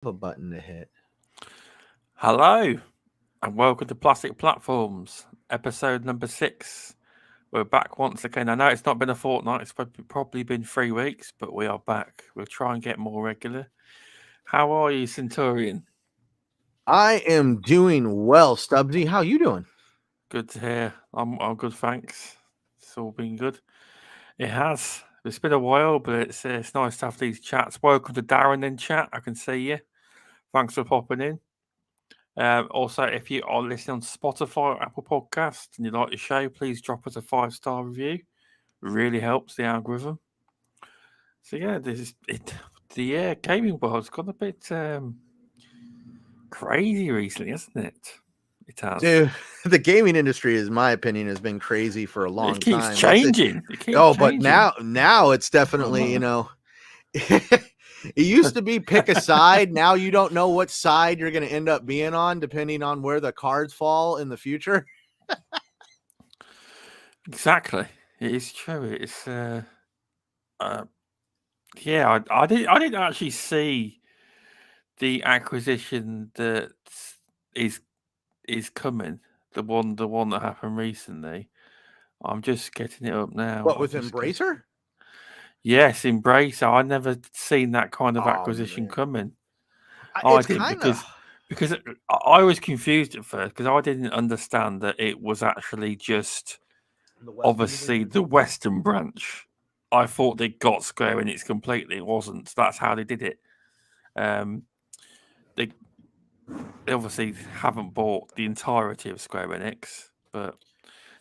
A button to hit. Hello, and welcome to Plastic Platforms, episode number 6. We're back once again. I know it's not been a fortnight, it's probably been 3 weeks, but we are back. We'll try and get more regular. How are you, Centurion? I am doing well, Stubbsy. How you doing? Good to hear. I'm good, thanks. It's all been good. It has. It's been a while, but it's nice to have these chats. Welcome to Darren in chat. I can see you. Thanks for popping in. Also, if you are listening on Spotify or Apple Podcast and you like the show, please drop us a 5-star review. It really helps the algorithm. So yeah, this is it. The gaming world's gone a bit crazy recently, hasn't it? It has. Dude, the gaming industry, in my opinion, has been crazy for a It long keeps time. changing. It keeps Oh, but changing. now it's definitely, it used to be pick a side. Now you don't know what side you're going to end up being on, depending on where the cards fall in the future. Exactly. It is true. It's uh yeah. I didn't actually see the acquisition that is is coming. The one that happened recently. I'm just getting it up now. What I'll with just get. Embracer? Yes, Embracer. I never seen that kind of Oh acquisition man, coming. I it's didn't kind of because I was confused at first because I didn't understand that it was actually just the Western obviously Division. the Western branch. I thought they got Square Enix completely. It wasn't. That's how they did it. Um, they they obviously haven't bought the entirety of Square Enix, but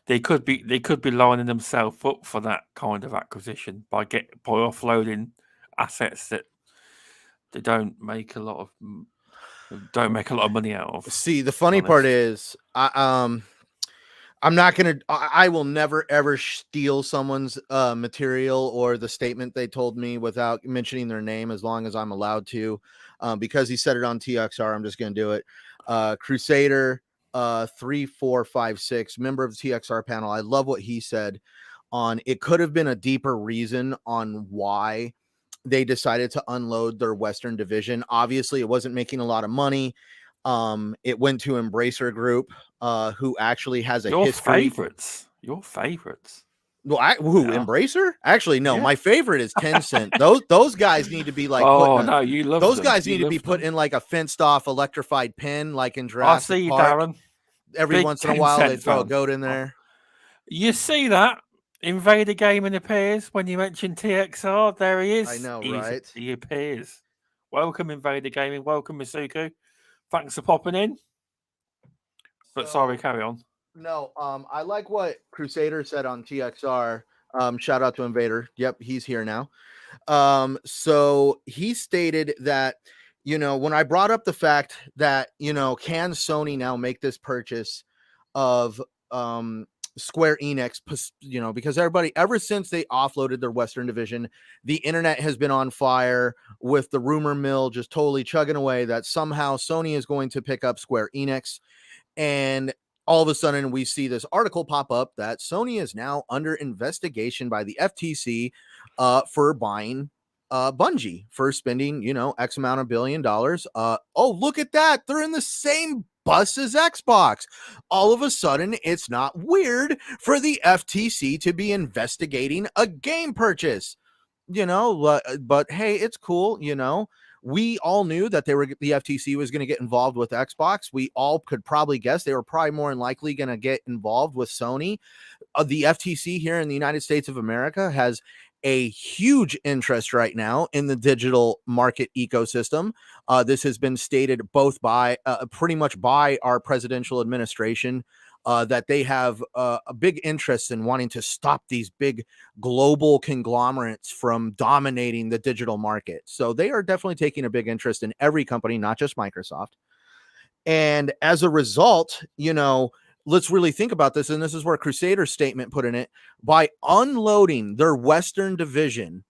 they could be lining themselves up for that kind of acquisition by offloading assets that they don't make a lot of money out of. See, the To be funny part honest, is, I'm not gonna. I will never ever steal someone's material or the statement they told me without mentioning their name, as long as I'm allowed to, because he said it on TXR. I'm just gonna do it. Crusader 3456, member of the TXR panel. I love what he said on. It could have been a deeper reason on why they decided to unload their Western division. Obviously, it wasn't making a lot of money. It went to Embracer Group, who actually has a your history. favourites, your favourites. Well, who Yeah, Embracer? Actually, no. yeah. My favorite is Tencent. Those guys need to be like put in Oh a. no, you love Those them. guys You need to be love put them. in like a fenced off electrified pen, like in I Jurassic see you, Park. Darren. Every Big once in a while, they 10-cent throw a fan. goat in Oh, there. you see that Invader Gaming appears when you mention TXR. There he I is. know, right? He appears. Welcome, Invader Gaming. Welcome, Masuku. Thanks for popping in. But sorry, So carry on. no, I like what Crusader said on TXR. Shout out to Invader. Yep, he's here now. So he stated that, when I brought up the fact that, can Sony now make this purchase of Square Enix, because everybody, ever since they offloaded their Western division, the internet has been on fire with the rumor mill just totally chugging away that somehow Sony is going to pick up Square Enix. And all of a sudden, we see this article pop up that Sony is now under investigation by the FTC for buying Bungie, for spending, X amount of $1 billion. Oh, look at that. They're in the same bus as Xbox. All of a sudden, it's not weird for the FTC to be investigating a game purchase. But hey, it's cool. We all knew that the FTC was going to get involved with Xbox. We all could probably guess they were probably more than likely going to get involved with Sony. The FTC here in the United States of America has a huge interest right now in the digital market ecosystem. This has been stated both by pretty much by our presidential administration, that they have a big interest in wanting to stop these big global conglomerates from dominating the digital market. So they are definitely taking a big interest in every company, not just Microsoft. And as a result, let's really think about this. And this is where Crusader's statement put in it: by unloading their Western division,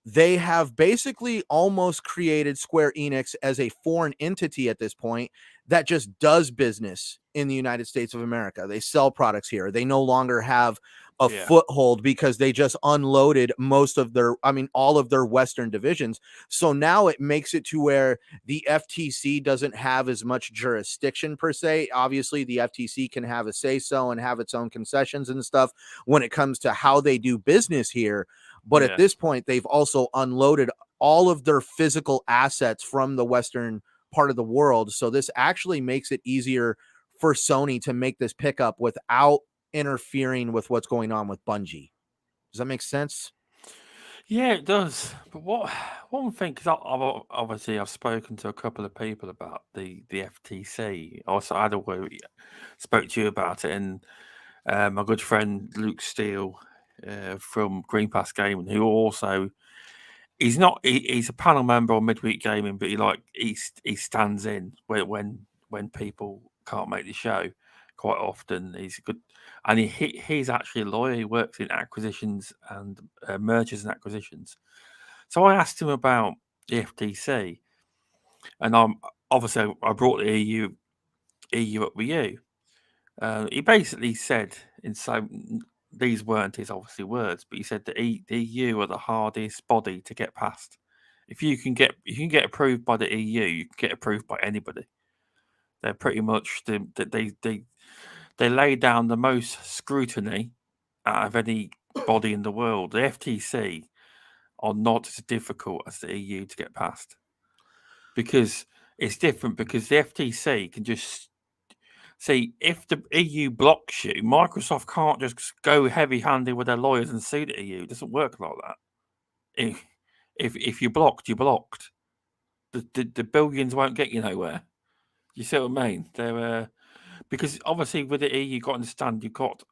they have basically almost created Square Enix as a foreign entity at this point that just does business in the United States of America. They sell products here. They no longer have a Yeah. foothold because they just unloaded all of their Western divisions. So now it makes it to where the FTC doesn't have as much jurisdiction per se. Obviously, the FTC can have a say so and have its own concessions and stuff when it comes to how they do business here. But at Yeah. this point, they've also unloaded all of their physical assets from the Western part of the world. So this actually makes it easier for Sony to make this pickup without interfering with what's going on with Bungie. Does that make sense? Yeah, it does. But one thing, because I've spoken to a couple of people about the FTC. Also, I had a word, spoke to you about it, and my good friend Luke Steele from Green Pass Gaming, who also he's a panel member on Midweek Gaming, but he stands in when people can't make the show quite often. He's a good, and he's actually a lawyer. He works in acquisitions and mergers and acquisitions. So I asked him about the FTC, and I brought the EU up with you. He basically said these weren't his obviously words, but he said the EU are the hardest body to get past. If you can get approved by the EU, you can get approved by anybody. They're pretty much they lay down the most scrutiny out of any body in the world. The FTC are not as difficult as the EU to get past because it's different. Because the FTC can just see if the EU blocks you, Microsoft can't just go heavy-handed with their lawyers and sue the EU. It doesn't work like that. If you're blocked, you're blocked. The billions won't get you nowhere. You see what I mean? They're because obviously with the EU, you've got to understand you've got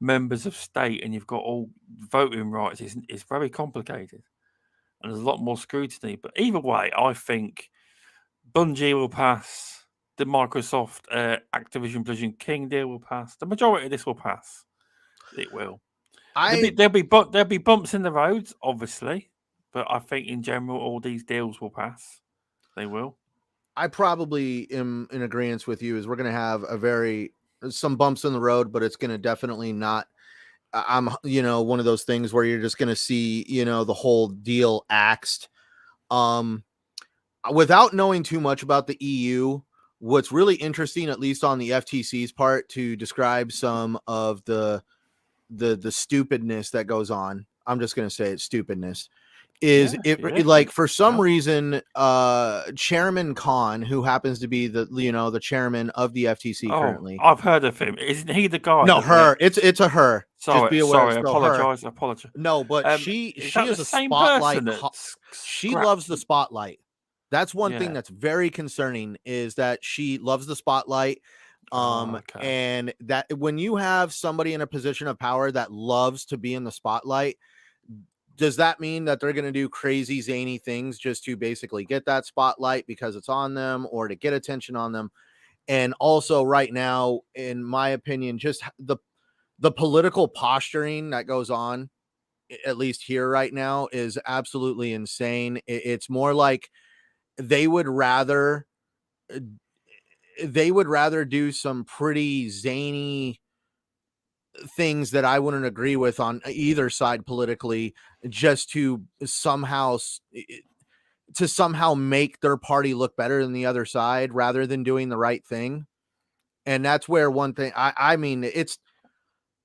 members of state and you've got all voting rights. It's very complicated and there's a lot more scrutiny. But either way, I think Bungie will pass. The Microsoft Activision Blizzard King deal will pass. The majority of this will pass. It will. There'll be bumps in the roads, obviously, but I think in general all these deals will pass. They will. I probably am in agreement with you. Is we're going to have some bumps in the road, but it's going to definitely not. I'm one of those things where you're just going to see the whole deal axed. Without knowing too much about the EU, what's really interesting, at least on the FTC's part, to describe some of the stupidness that goes on. I'm just going to say it's stupidness. For some reason, Chairman Khan, who happens to be the chairman of the FTC currently. I've heard of him. Isn't he the guy? No, her. It's a her. Sorry, just be aware. I apologize. I apologize. No, but she is a same spotlight. She scrapped. loves the spotlight. That's one thing that's very concerning, is that she loves the spotlight. And that when you have somebody in a position of power that loves to be in the spotlight, does that mean that they're going to do crazy zany things just to basically get that spotlight because it's on them, or to get attention on them? And also right now, in my opinion, just the political posturing that goes on, at least here right now, is absolutely insane. It's more like they would rather do some pretty zany things that I wouldn't agree with on either side politically, just to somehow make their party look better than the other side, rather than doing the right thing. And that's where one thing, I mean,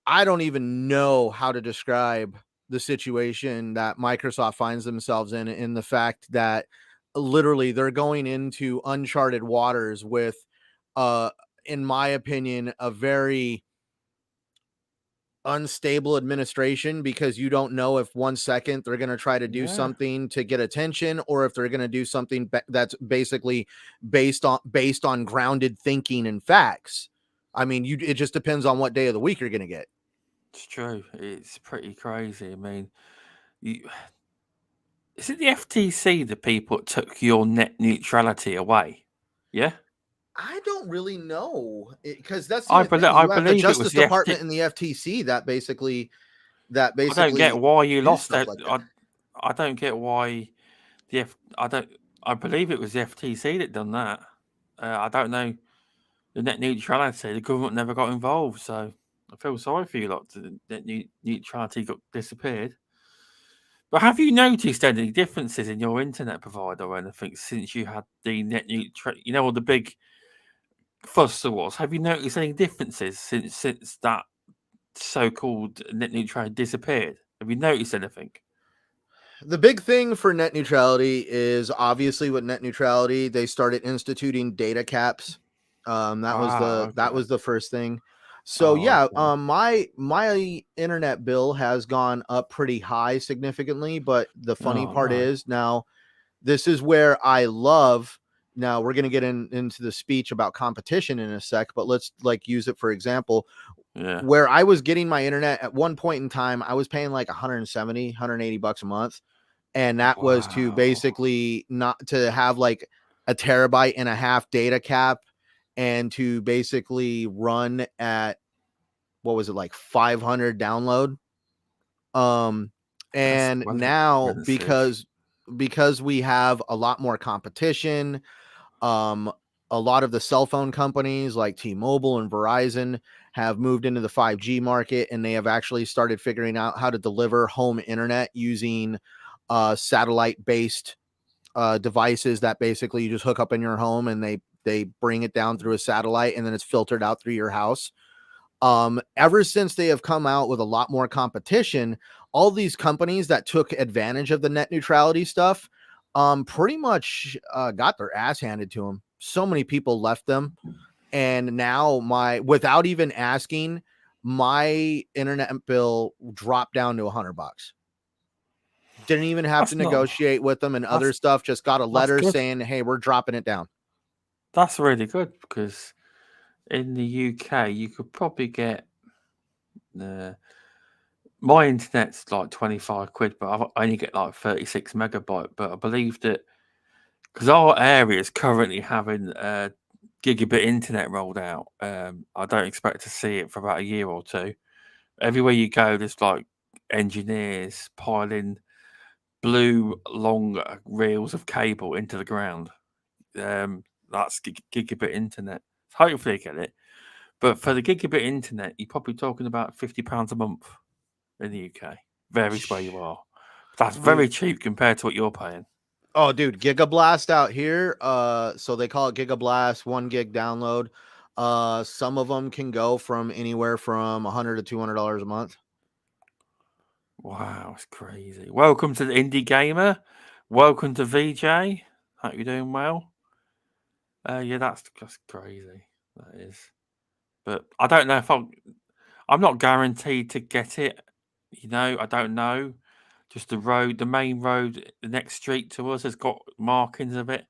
I don't even know how to describe the situation that Microsoft finds themselves in the fact that literally they're going into uncharted waters with, in my opinion, a very unstable administration, because you don't know if 1 second they're going to try to do something to get attention, or if they're going to do something that's basically based on grounded thinking and facts. I mean, it just depends on what day of the week you're going to get. It's true. It's pretty crazy. I mean, is it the FTC, the people that took your net neutrality away? Yeah. I don't really know, because that's I believe the Justice it was Department and the FTC that basically. I don't get why you lost it. Like I don't get why I believe it was the FTC that done that. I don't know the net neutrality. The government never got involved, so I feel sorry for you lot that neutrality got disappeared. But have you noticed any differences in your internet provider or anything since you had the net neutral? You know, all the big fuss there was. Have you noticed any differences since that so-called net neutrality disappeared? Have you noticed anything? The big thing for net neutrality is obviously with net neutrality, they started instituting data caps. That was Ah, okay. the first thing. So Oh, yeah, okay. my internet bill has gone up pretty high significantly, but the funny Oh, part no. is now this is where I love. Now we're gonna get into the speech about competition in a sec, but let's like use it for example. Yeah. Where I was getting my internet at one point in time, I was paying like 170, 180 bucks a month. And that was to Wow. basically not to have like a terabyte and a half data cap and to basically run at what was it like 500 download. Um That's and well now expensive. because we have a lot more competition, um a lot of the cell phone companies like T-Mobile and Verizon have moved into the 5G market, and they have actually started figuring out how to deliver home internet using satellite based devices that basically you just hook up in your home and they bring it down through a satellite and then it's filtered out through your house. Ever since they have come out with a lot more competition, all these companies that took advantage of the net neutrality stuff pretty much got their ass handed to them. So many people left them, and now my without even asking, my internet bill dropped down to $100. Didn't even have to That's not. negotiate with them and other That's stuff. Just got a that's letter good. saying, "Hey, we're dropping it down." That's really good because in the UK you could probably get uh, my internet's like 25 quid, but I only get like 36 megabyte. But I believe that because our area is currently having gigabit internet rolled out, I don't expect to see it for about a year or two. Everywhere you go, there's like engineers piling blue long reels of cable into the ground. That's gigabit internet. Hopefully, I get it. But for the gigabit internet, you're probably talking about £50 a month in the UK. Varies where you are. That's very Dude. cheap compared to what you're paying. Oh, dude, Gigablast out here. So they call it Gigablast, 1 gig download. Some of them can go from anywhere from $100 to $200 a month. Wow, it's crazy. Welcome to the Indie Gamer. Welcome to VJ. Hope you're doing well. Yeah, that's just crazy. That is. But I don't know if I'm not guaranteed to get it. You know, I don't know. Just the main road, the next street to us has got markings of it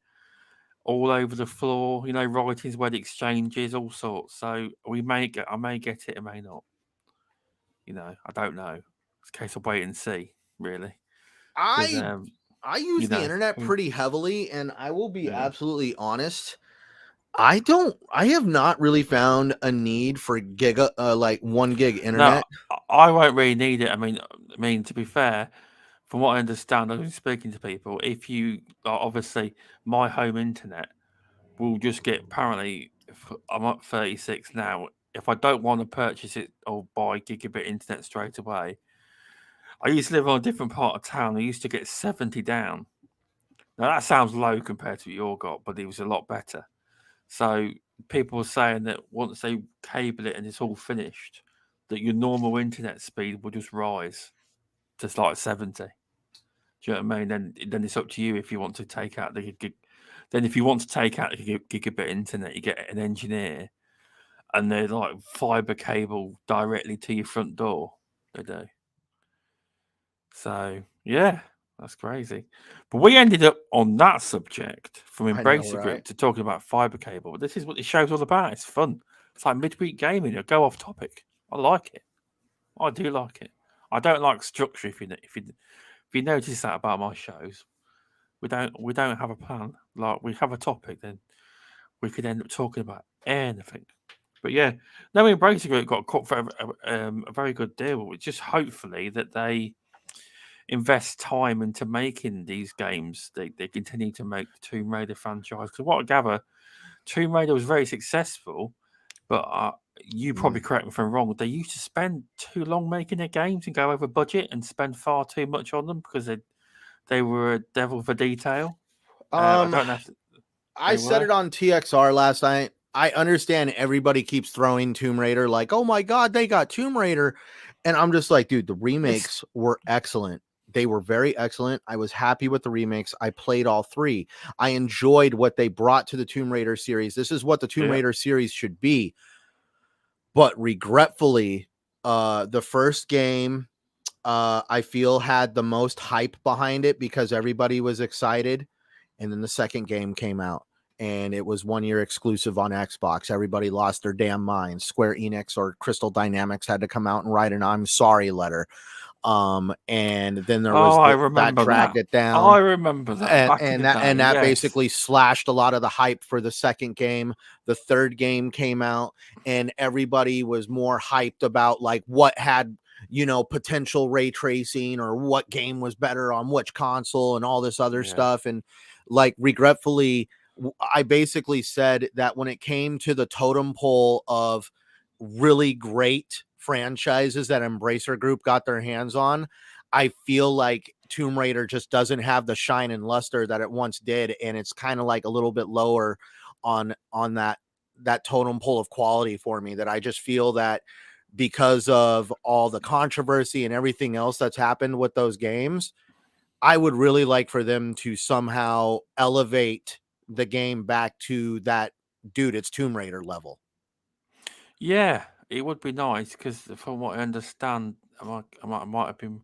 all over the floor. You know, writings where the exchange is, all sorts. So I may get it, I may not. You know, I don't know. It's a case of wait and see, really, because I I you use the know, internet I mean, pretty heavily, and I will be yeah. absolutely honest. I have not really found a need for like 1 gig No, internet. I won't really need it. I mean, to be fair, from what I understand, I've been speaking to people. If you obviously my home internet will just get apparently. I'm at 36 now. If I don't want to purchase it or buy gigabit internet straight away, I used to live on a different part of town. I used to get 70 down. Now that sounds low compared to what you got, but it was a lot better. So people were saying that once they cable it and it's all finished, that your normal internet speed will just rise to like 70. Do you know what I mean? Then it's up to you if you want to take out the gig. Then if you want to take out the gigabit internet, you get an engineer, and they're like fiber cable directly to your front door. They do. So yeah, that's crazy. But we ended up on that subject from I know, Embracer right? Group to talking about fiber cable. But this is what the show's all about. It's fun. It's like midweek gaming. You go off topic. I like it. I do like it. I don't like structure. If you notice that about my shows, we don't have a plan. Like we have a topic, then we could end up talking about anything. But yeah, no, Embracer Group got caught for a very good deal. Just hopefully that they invest time into making these games. They continue to make the Tomb Raider franchise because what I gather, Tomb Raider was very successful, but you probably correct me if I'm wrong. They used to spend too long making their games and go over budget and spend far too much on them because they were a devil for detail. I Um, don't know if I they said were. it on TXR last night. I understand everybody keeps throwing Tomb Raider like, oh my god, they got Tomb Raider, and I'm just like, dude, the It's remakes were excellent. They were very excellent. I was happy with the remakes. I played all three. I enjoyed what they brought to the Tomb Raider series. This is what the Tomb yeah, Raider series should be. But regretfully, the first game I feel had the most hype behind it because everybody was excited. And then the second game came out and it was 1 year exclusive on Xbox. Everybody lost their damn minds. Square Enix or Crystal Dynamics had to come out and write an I'm sorry letter. And then there oh, was I that remember dragged that. it down I remember that and back in the day. that Yes, basically slashed a lot of the hype for the second game. The third game came out and everybody was more hyped about like what had potential ray tracing or what game was better on which console and all this other yeah, stuff. And like regretfully, I basically said that when it came to the totem pole of really great franchises that Embracer Group got their hands on, I feel like Tomb Raider just doesn't have the shine and luster that it once did, and it's kind of like a little bit lower on that totem pole of quality for me. That I just feel that because of all the controversy and everything else that's happened with those games, I would really like for them to somehow elevate the game back to that dude, it's Tomb Raider level. yeah. It would be nice because, from what I understand, I might have been.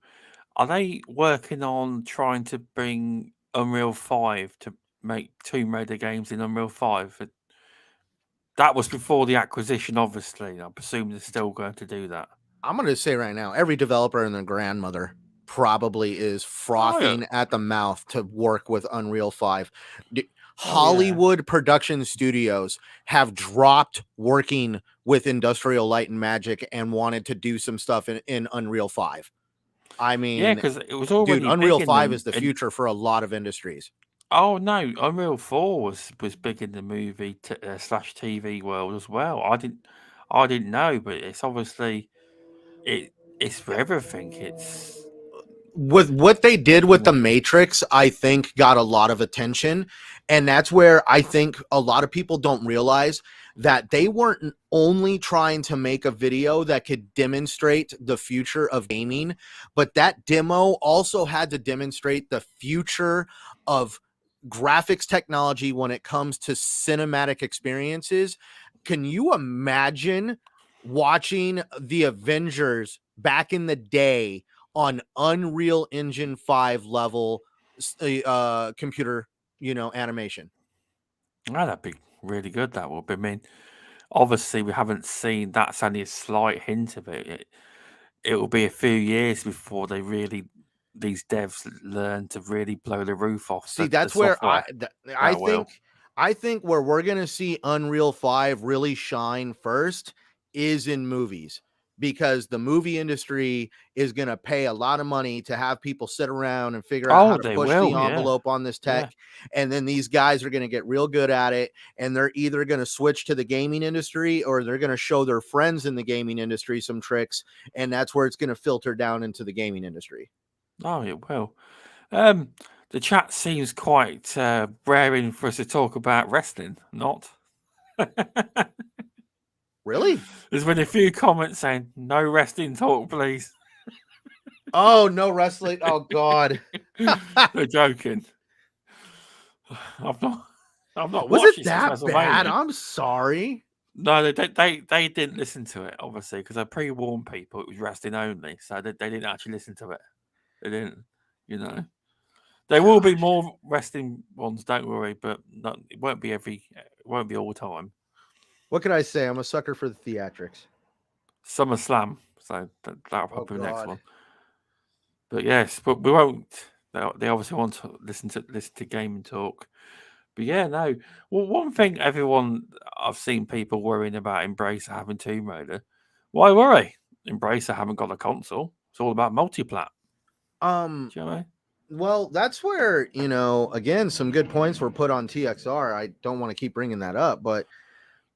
Are they working on trying to bring Unreal 5 to make Tomb Raider games in Unreal 5? That was before the acquisition, obviously. I presume they're still going to do that. I'm going to say right now, every developer and their grandmother probably is Oh, yeah. frothing at the mouth to work with Unreal 5. Oh, yeah. Hollywood production studios have dropped working with Industrial Light and Magic and wanted to do some stuff in Unreal 5. I Yeah, mean, because it was dude, already big Unreal in 5 them. is the And future for a lot of industries. oh no, Unreal 4 was big in the movie slash TV world as well. I didn't know, but it's obviously it's for everything. It's With what they did you with the know. Matrix, I think got a lot of attention. And that's where I think a lot of people don't realize that they weren't only trying to make a video that could demonstrate the future of gaming, but that demo also had to demonstrate the future of graphics technology when it comes to cinematic experiences. Can you imagine watching the Avengers back in the day on Unreal Engine 5 level computer, animation? Oh, that'd be really good. That would be. I mean, obviously we haven't seen. That's only a slight hint of it. It will be a few years before these devs learn to really blow the roof off See, the that's where software I that will. think where we're going to see Unreal 5 really shine first is in movies, because the movie industry is going to pay a lot of money to have people sit around and figure out how Oh, to they push the will. Yeah, envelope on this yeah. tech. And then these guys are going to get real good at it. And they're either going to switch to the gaming industry or they're going to show their friends in the gaming industry some tricks. And that's where it's going to filter down into the gaming industry. Oh, it will. Um, the chat seems quite raring for us to talk about wrestling. Not. Really? There's been a few comments saying no wrestling talk, please. Oh, no wrestling. Oh, God. They're joking. I've not. I've not Was watched it it since that bad? WrestleMania. I'm sorry. No, they didn't listen to it, obviously, because I pre-warned people it was wrestling only, so they didn't actually listen to it. They didn't, you know. There will be Gosh. more wrestling ones, don't worry, but not, it won't be all the time. What can I say? I'm a sucker for the theatrics. SummerSlam, so that'll Oh, probably be the next God. one. But yes, but we won't. They obviously want to listen to gaming talk. But yeah, no. Well, one thing everyone I've seen people worrying about Embracer having Tomb Raider. Why worry? Embracer haven't got a console. It's all about multiplat. Um, Do you know what I mean? well, that's where, again, some good points were put on TXR. I don't want to keep bringing that up, but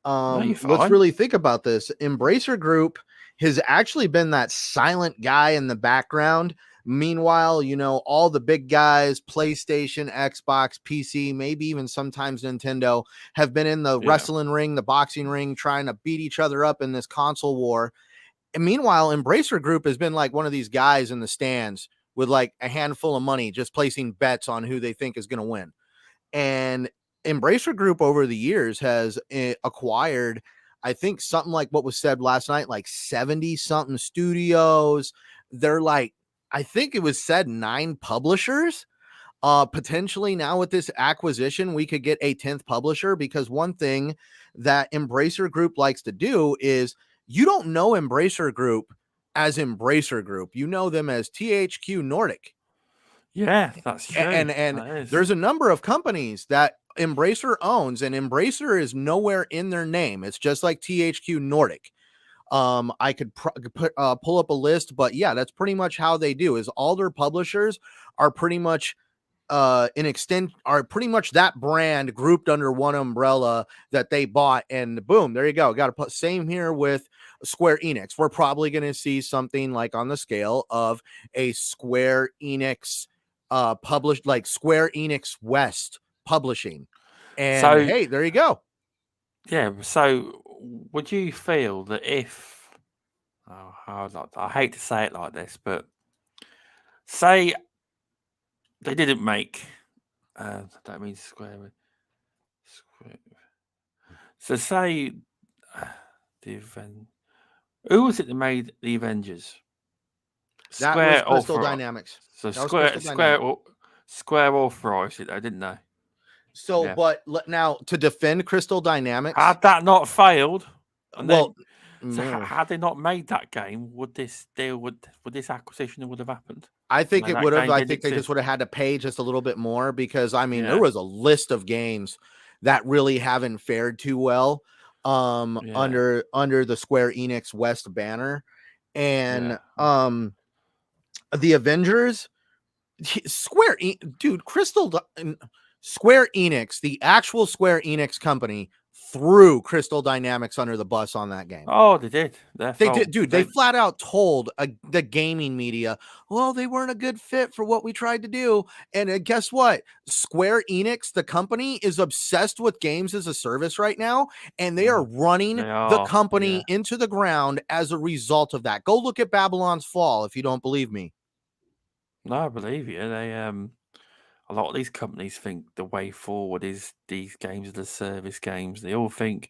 No, you're Let's fine. really think about this. Embracer Group has actually been that silent guy in the background. Meanwhile, all the big guys, PlayStation, Xbox, PC, maybe even sometimes Nintendo, have been in the wrestling ring, the boxing ring, trying to beat each other up in this console war. And meanwhile, Embracer Group has been like one of these guys in the stands with like a handful of money, just placing bets on who they think is going to win. And Embracer Group over the years has acquired, I think, something like what was said last night, like 70 something studios. They're like, I think it was said 9 publishers. Potentially now with this acquisition, we could get a 10th publisher, because one thing that Embracer Group likes to do is, you don't know Embracer Group as Embracer Group. You know them as THQ Nordic. Yeah, that's true. And That is. there's a number of companies that Embracer owns, and Embracer is nowhere in their name. It's just like THQ Nordic. I could pull up a list, but yeah, that's pretty much how they do. Is all their publishers are pretty much are pretty much that brand grouped under one umbrella that they bought, and boom, there you go. Got to put same here with Square Enix. We're probably going to see something like on the scale of a Square Enix published, like Square Enix West publishing. And So hey, there you go. yeah, so would you feel that if I hate to say it like this, but say they didn't make that means Square. So say who was it that made the Avengers? That was Square Crystal Dynamics. So That was Crystal Dynamics. Square authorized it. I didn't know. So, Yeah. but now to defend Crystal Dynamics, Had that not failed, and well, had they not made that game, would this deal would this acquisition would have happened? I think it would have. I think they just exist. would have had to pay just a little bit more, because I mean, Yeah. there was a list of games that really haven't fared too well under the Square Enix West banner. And the Avengers, Square Enix, the actual Square Enix company, threw Crystal Dynamics under the bus on that game. Oh, they did. They did, dude. They flat out told the gaming media, well, they weren't a good fit for what we tried to do. And guess what? Square Enix, the company, is obsessed with games as a service right now, and they are running the company into the ground as a result of that. Go look at Babylon's Fall if you don't believe me. No, I believe you. They a lot of these companies think the way forward is these games are the service games. They all think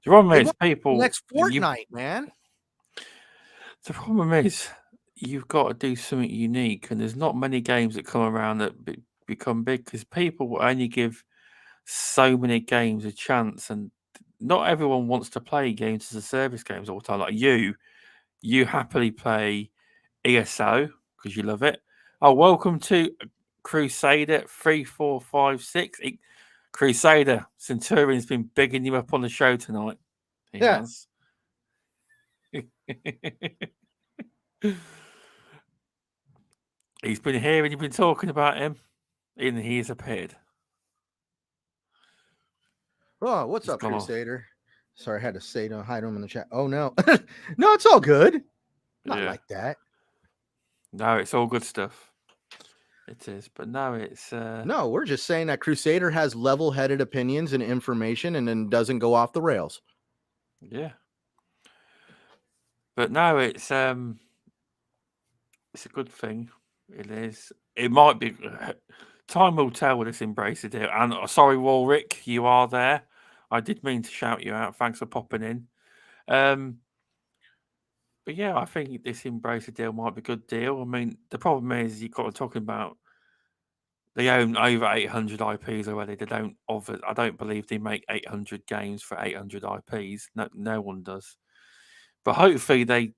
the problem is people next Fortnite, man. The problem is you've got to do something unique, and there's not many games that come around that become big, because people will only give so many games a chance, and not everyone wants to play games as a service games all the time. Like you happily play ESO because you love it. Oh, welcome to Crusader 3456. Crusader Centurion's been bigging you up on the show tonight. He has. He's been here and you've been talking about him, and he's appeared. Oh, what's up, Crusader? Sorry, I had to say no hi to him in the chat. Oh no. No, it's all good. Not like that. No, it's all good stuff. It is, but no, it's no, we're just saying that Crusader has level-headed opinions and information, and then doesn't go off the rails. Yeah. But no, it's a good thing. It is. It might be. Time will tell with this Embracer deal. And sorry, Warwick, you are there. I did mean to shout you out. Thanks for popping in. But yeah, I think this Embracer deal might be a good deal. I mean, the problem is you've got to talking about they own over 800 IPs already. They don't offer. I don't believe they make 800 games for 800 IPs. No one does. But hopefully they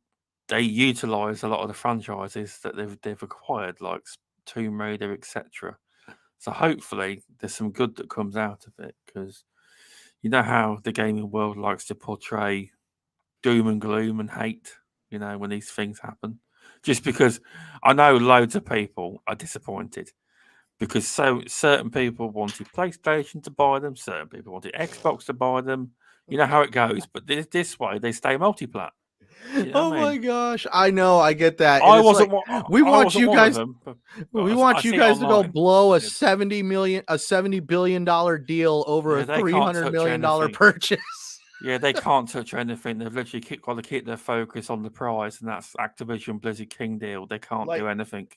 utilize a lot of the franchises that they've acquired, like Tomb Raider, etc. So hopefully there's some good that comes out of it, because you know how the gaming world likes to portray doom and gloom and hate, when these things happen. Just because I know loads of people are disappointed, because certain people wanted PlayStation to buy them, certain people wanted Xbox to buy them. You know how it goes. But this way, they stay multi-plat. Do you know Oh what I my mean? gosh, I know, I get that, and I it's wasn't like one. we I want wasn't you one of guys, them, but we I want you see it guys to go online. blow a Yeah, $70 billion deal over yeah, a they three can't hundred touch million dollar anything. purchase. Yeah, they can't touch anything. They've literally got to keep their focus on the prize, and that's Activision Blizzard King deal. They can't do Like, anything.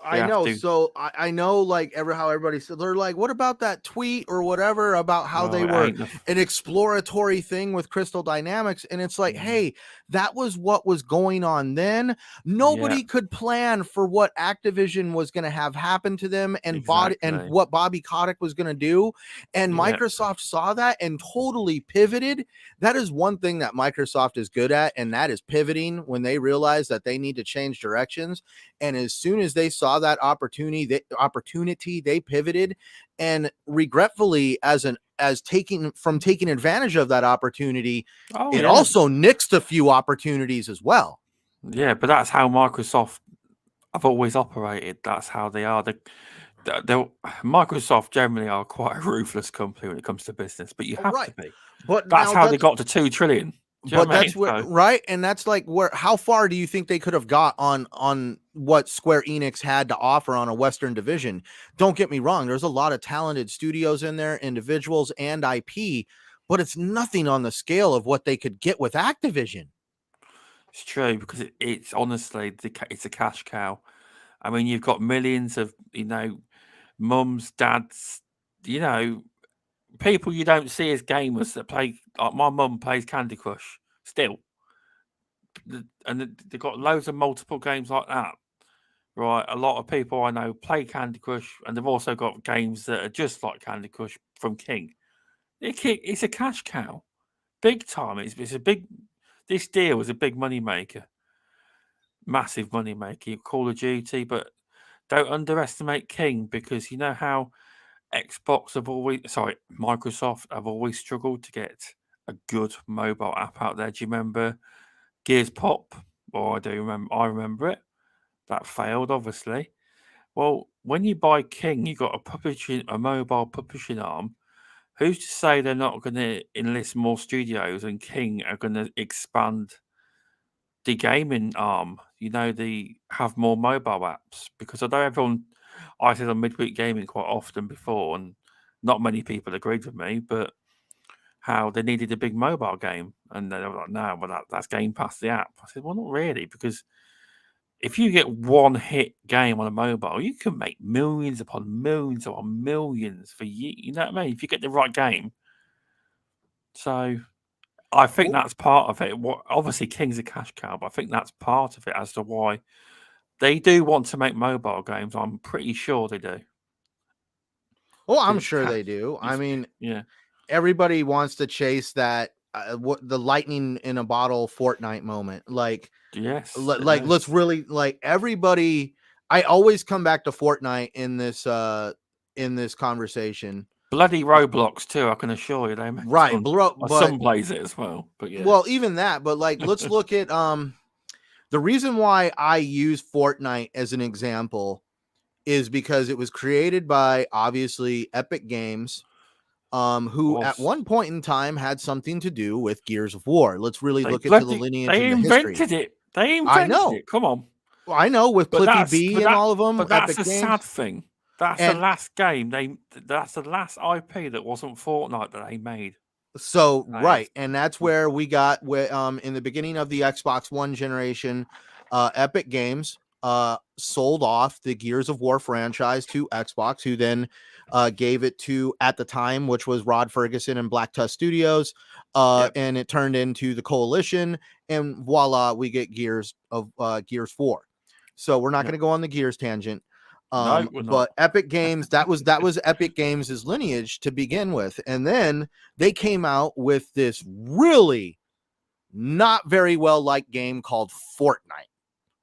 They I have know. to. So I know, like, how everybody said, they're like, what about that tweet or whatever about how Oh, they it were ain't the. an exploratory thing with Crystal Dynamics? And it's like, Mm, hey, that was what was going on then. yeah, Nobody could plan for what Activision was going to have happen to them and exactly. what Bobby Kotick was going to do. And Yeah. Microsoft saw that and totally pivoted. That is one thing that Microsoft is good at, and that is pivoting when they realize that they need to change directions. And as soon as they saw that opportunity, they pivoted. And regretfully, as taking advantage of that opportunity, Oh it yeah, also nixed a few opportunities as well. yeah. But that's how Microsoft have always operated. That's how they are. Microsoft generally are quite a ruthless company when it comes to business, but you All have to right. be. But That's now how they that's got to 2 trillion. Do you know but what I mean? that's where, So right, and that's like where, how far do you think they could have got on what Square Enix had to offer on a Western division? Don't get me wrong, there's a lot of talented studios in there, individuals and IP, but it's nothing on the scale of what they could get with Activision. it's true because it's honestly it's a cash cow. I mean, you've got millions of mums, dads, you know, people you don't see as gamers that play. Like my mum plays Candy Crush still, and they've got loads of multiple games like that. Right, a lot of people I know play Candy Crush, and they've also got games that are just like Candy Crush from King. It's a cash cow, big time. It's a big. This deal was a big money maker, massive money maker. Call of Duty, but don't underestimate King because you know how Microsoft have always struggled to get a good mobile app out there. Do you remember Gears Pop? Or I remember it. That failed, obviously. Well, when you buy King, you got a mobile publishing arm. Who's to say they're not going to enlist more studios and King are going to expand the gaming arm? They have more mobile apps because I know I said on midweek gaming quite often before, and not many people agreed with me, but how they needed a big mobile game, and they were like, "No, well that's Game Pass the app." I said, "Well, not really, because if you get one hit game on a mobile, you can make millions upon millions for you. You know what I mean? If you get the right game." So I think Well, that's part of it. Obviously King's a cash cow, but I think that's part of it as to why they do want to make mobile games. I'm pretty sure they do I'm because it's sure cash. they do. I It's mean, yeah, everybody wants to chase that what the lightning in a bottle Fortnite moment. yes, they Like do. let's really, like, everybody, I always come back to Fortnite in this conversation. Bloody Roblox too. I can assure you, they make Right, tons. bro, My but son plays it as well, but yeah, well, even that, but like, let's look at the reason why I use Fortnite as an example is because it was created by obviously Epic Games, of who at course. one point in time had something to do with Gears of War. Let's really They look into the bloody lineage they and the history. invented it. They I invented know. it. Come on. Well, I know, with But Cliffy that's B but and that all of them, but that's Epic a sad Games. thing. That's the And last game that's the last IP that wasn't Fortnite that they made. so, That is. right, and that's where we got in the beginning of the Xbox One generation, Epic Games sold off the Gears of War franchise to Xbox, who then gave it to, at the time, which was Rod Ferguson and Black Tusk Studios, Yep. and it turned into the Coalition, and voila, we get Gears 4. So we're not going Yep. to go on the Gears tangent. No, we're not. But Epic Games, that was Epic Games' lineage to begin with, and then they came out with this really not very well liked game called Fortnite,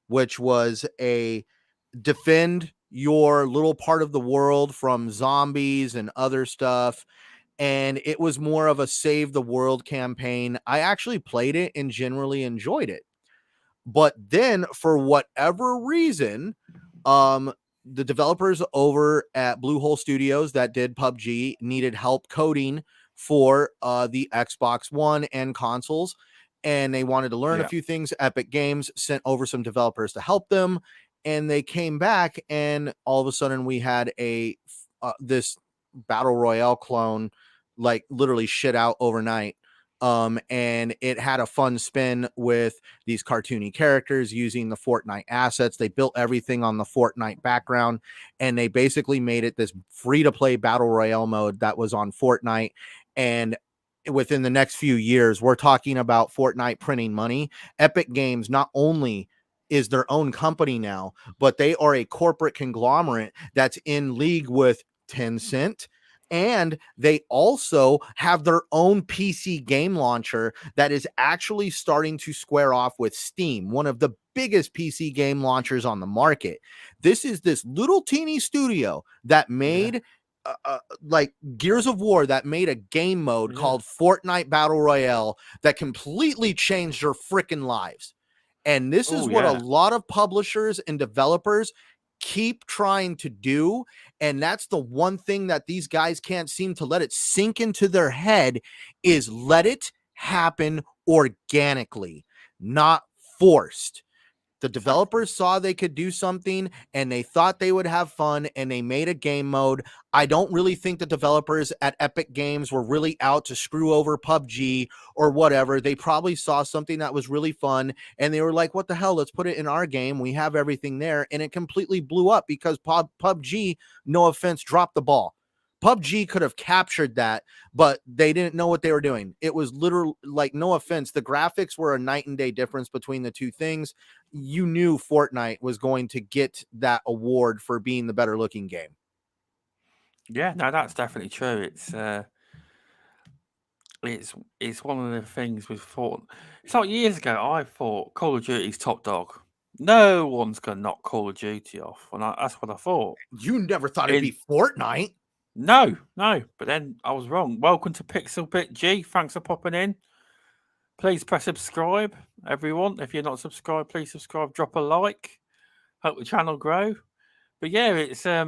which was a defend your little part of the world from zombies and other stuff. And it was more of a save the world campaign. I actually played it and generally enjoyed it. But then, for whatever reason, um, the developers over at Bluehole Studios that did PUBG needed help coding for the Xbox One and consoles, and they wanted to learn a Yeah. few things. Epic Games sent over some developers to help them, and they came back, and all of a sudden we had this battle royale clone, like literally shit out overnight. And it had a fun spin with these cartoony characters using the Fortnite assets. They built everything on the Fortnite background, and they basically made it this free-to-play battle royale mode that was on Fortnite. And within the next few years, we're talking about Fortnite printing money. Epic Games not only is their own company now, but they are a corporate conglomerate that's in league with Tencent, and they also have their own PC game launcher that is actually starting to square off with Steam, one of the biggest PC game launchers on the market. This is this little teeny studio that made like Gears of War, that made a game mode called Fortnite Battle Royale that completely changed their freaking lives. And this is what a lot of publishers and developers keep trying to do. And that's the one thing that these guys can't seem to let it sink into their head, is let it happen organically, not forced. The developers saw they could do something, and they thought they would have fun, and they made a game mode. I don't really think the developers at Epic Games were really out to screw over PUBG or whatever. They probably saw something that was really fun, and they were like, what the hell, let's put it in our game. We have everything there. And it completely blew up because PUBG, no offense, dropped the ball. PUBG could have captured that, but they didn't know what they were doing. It was literally, like, no offense, the graphics were a night and day difference between the two things. You knew Fortnite was going to get that award for being the better looking game. Yeah, no, that's definitely true. It's one of the things we've thought. It's like years ago, I thought Call of Duty's top dog. No one's gonna knock Call of Duty off, and that's what I thought. You never thought it'd be Fortnite. No, but then I was wrong. Welcome to Pixel Bit G. Thanks for popping in. Please press subscribe, everyone. If you're not subscribed, please subscribe. Drop a like. Help the channel grow. But yeah, it's I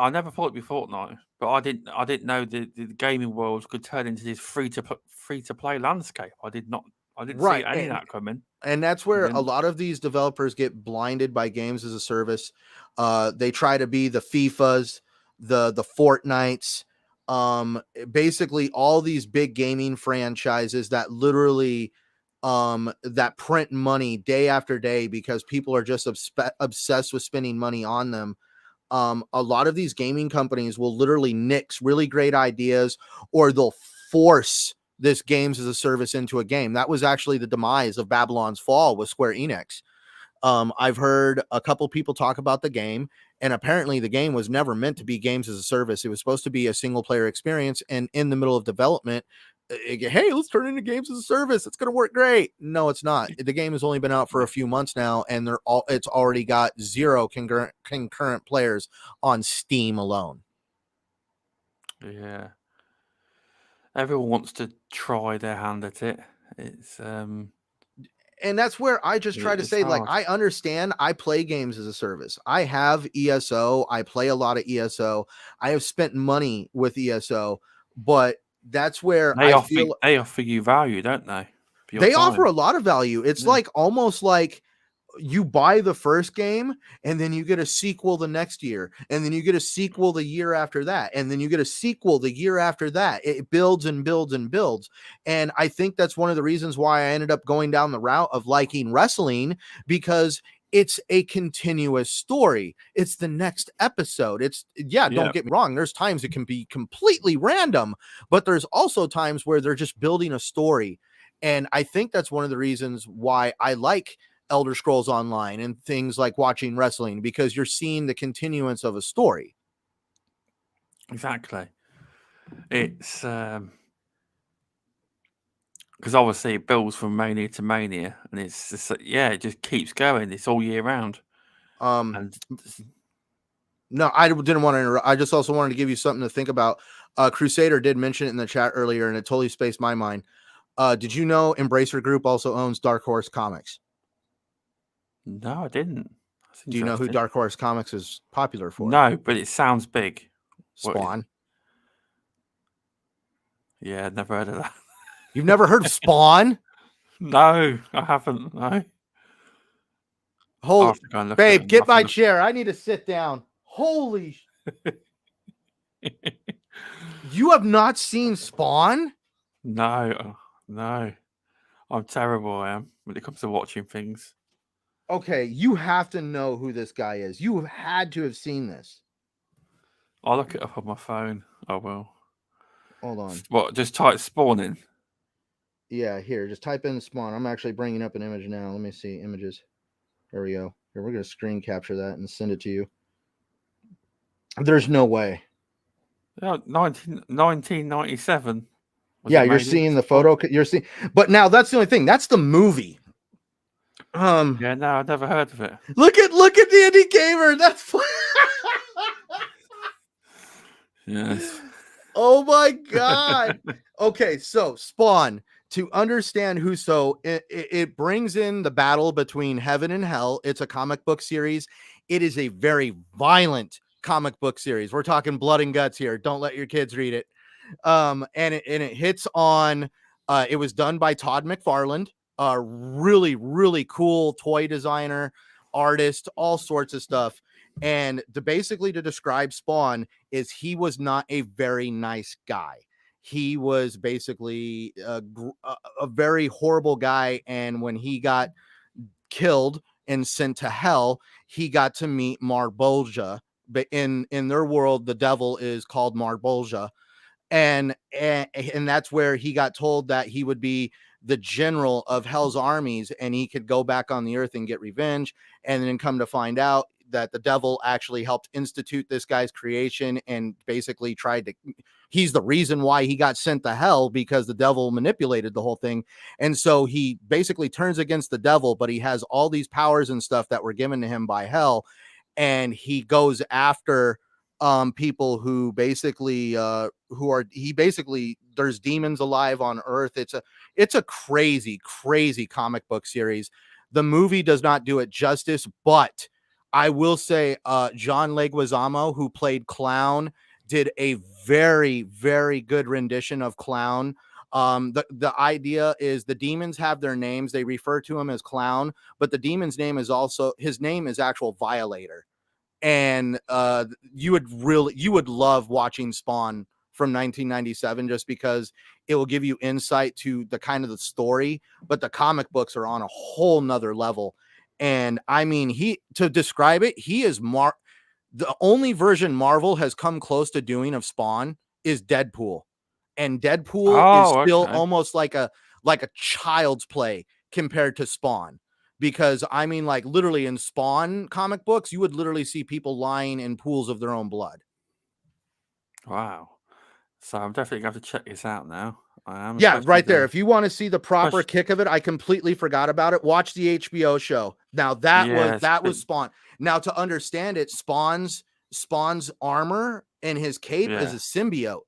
never thought it'd be Fortnite, but I didn't know the gaming world could turn into this free to play landscape. I didn't see any of that coming. And that's where a lot of these developers get blinded by games as a service. They try to be the FIFAs, the Fortnites, basically all these big gaming franchises that literally that print money day after day because people are just obsessed with spending money on them. A lot of these gaming companies will literally nix really great ideas, or they'll force this games as a service into a game. That was actually the demise of Babylon's Fall with Square Enix. I've heard a couple people talk about the game, and apparently the game was never meant to be games as a service. It was supposed to be a single player experience, and in the middle of development, hey, let's turn it into games as a service. It's going to work great. No, it's not. The game has only been out for a few months now, and it's already got 0 concurrent players on Steam alone. Yeah. Everyone wants to try their hand at it. It's and that's where I just try to say, hard. Like, I understand. I play games as a service. I have ESO. I play a lot of ESO. I have spent money with ESO, but that's where they offer you value, don't they? They offer a lot of value. It's like almost like you buy the first game and then you get a sequel the next year, and then you get a sequel the year after that, and then you get a sequel the year after that. It builds and builds and builds. And I think that's one of the reasons why I ended up going down the route of liking wrestling, because it's a continuous story. It's the next episode. Don't get me wrong, there's times it can be completely random, but there's also times where they're just building a story. And I think that's one of the reasons why I like Elder Scrolls Online and things like watching wrestling, because you're seeing the continuance of a story. Exactly. It's because obviously it builds from mania to mania, and it's just, it just keeps going. It's all year round. No, I didn't want to interrupt. I just also wanted to give you something to think about. Crusader did mention it in the chat earlier, and it totally spaced my mind. Did you know Embracer Group also owns Dark Horse Comics? No, I didn't. Do you know who Dark Horse Comics is popular for? No, but it sounds big. Spawn. Yeah, never heard of that. You've never heard of Spawn? No, I haven't. No. Holy, babe, get my chair. I need to sit down. Holy. You have not seen Spawn? No. I'm terrible, I am, when it comes to watching things. Okay, you have to know who this guy is. You have had to have seen this. I'll look it up on my phone. I will. Hold on. What, just type Spawn in? Yeah, here, just type in Spawn. I'm actually bringing up an image now. Let me see, images. There we go. Here, we're going to screen capture that and send it to you. There's no way. 1997. Yeah, you're seeing the photo. You're seeing, but now that's the only thing. That's the movie. Yeah, no, I've never heard of it. Look at the Indie Gamer. That's yes. Oh my god. Okay, so Spawn. To understand it brings in the battle between heaven and hell. It's a comic book series. It is a very violent comic book series. We're talking blood and guts here. Don't let your kids read it. And it hits on. It was done by Todd McFarlane, a really cool toy designer, artist, all sorts of stuff. And basically to describe Spawn is he was not a very nice guy. He was basically a very horrible guy. And when he got killed and sent to hell, he got to meet Marbulja. But in their world, the devil is called Marbulja. And that's where he got told that he would be the general of hell's armies and he could go back on the earth and get revenge. And then come to find out that the devil actually helped institute this guy's creation and basically he's the reason why he got sent to hell, because the devil manipulated the whole thing. And so he basically turns against the devil, but he has all these powers and stuff that were given to him by hell. And he goes after people who basically there's demons alive on earth. It's a crazy comic book series. The movie does not do it justice, but I will say John Leguizamo, who played Clown, did a very good rendition of Clown. The idea is the demons have their names. They refer to him as Clown, but the demon's name is his name is actual Violator. And you would love watching Spawn from 1997 just because it will give you insight to the kind of the story, but the comic books are on a whole nother level. And I mean, to describe it, he is the only version Marvel has come close to doing of Spawn is Deadpool. And Deadpool is still almost like a child's play compared to Spawn. Because I mean, like literally in Spawn comic books, you would literally see people lying in pools of their own blood. Wow. So I'm definitely going to have to check this out now. Yeah, right there. If you want to see the proper kick of it, I completely forgot about it. Watch the HBO show. Now that was Spawn. Now to understand it, Spawn's armor and his cape is a symbiote.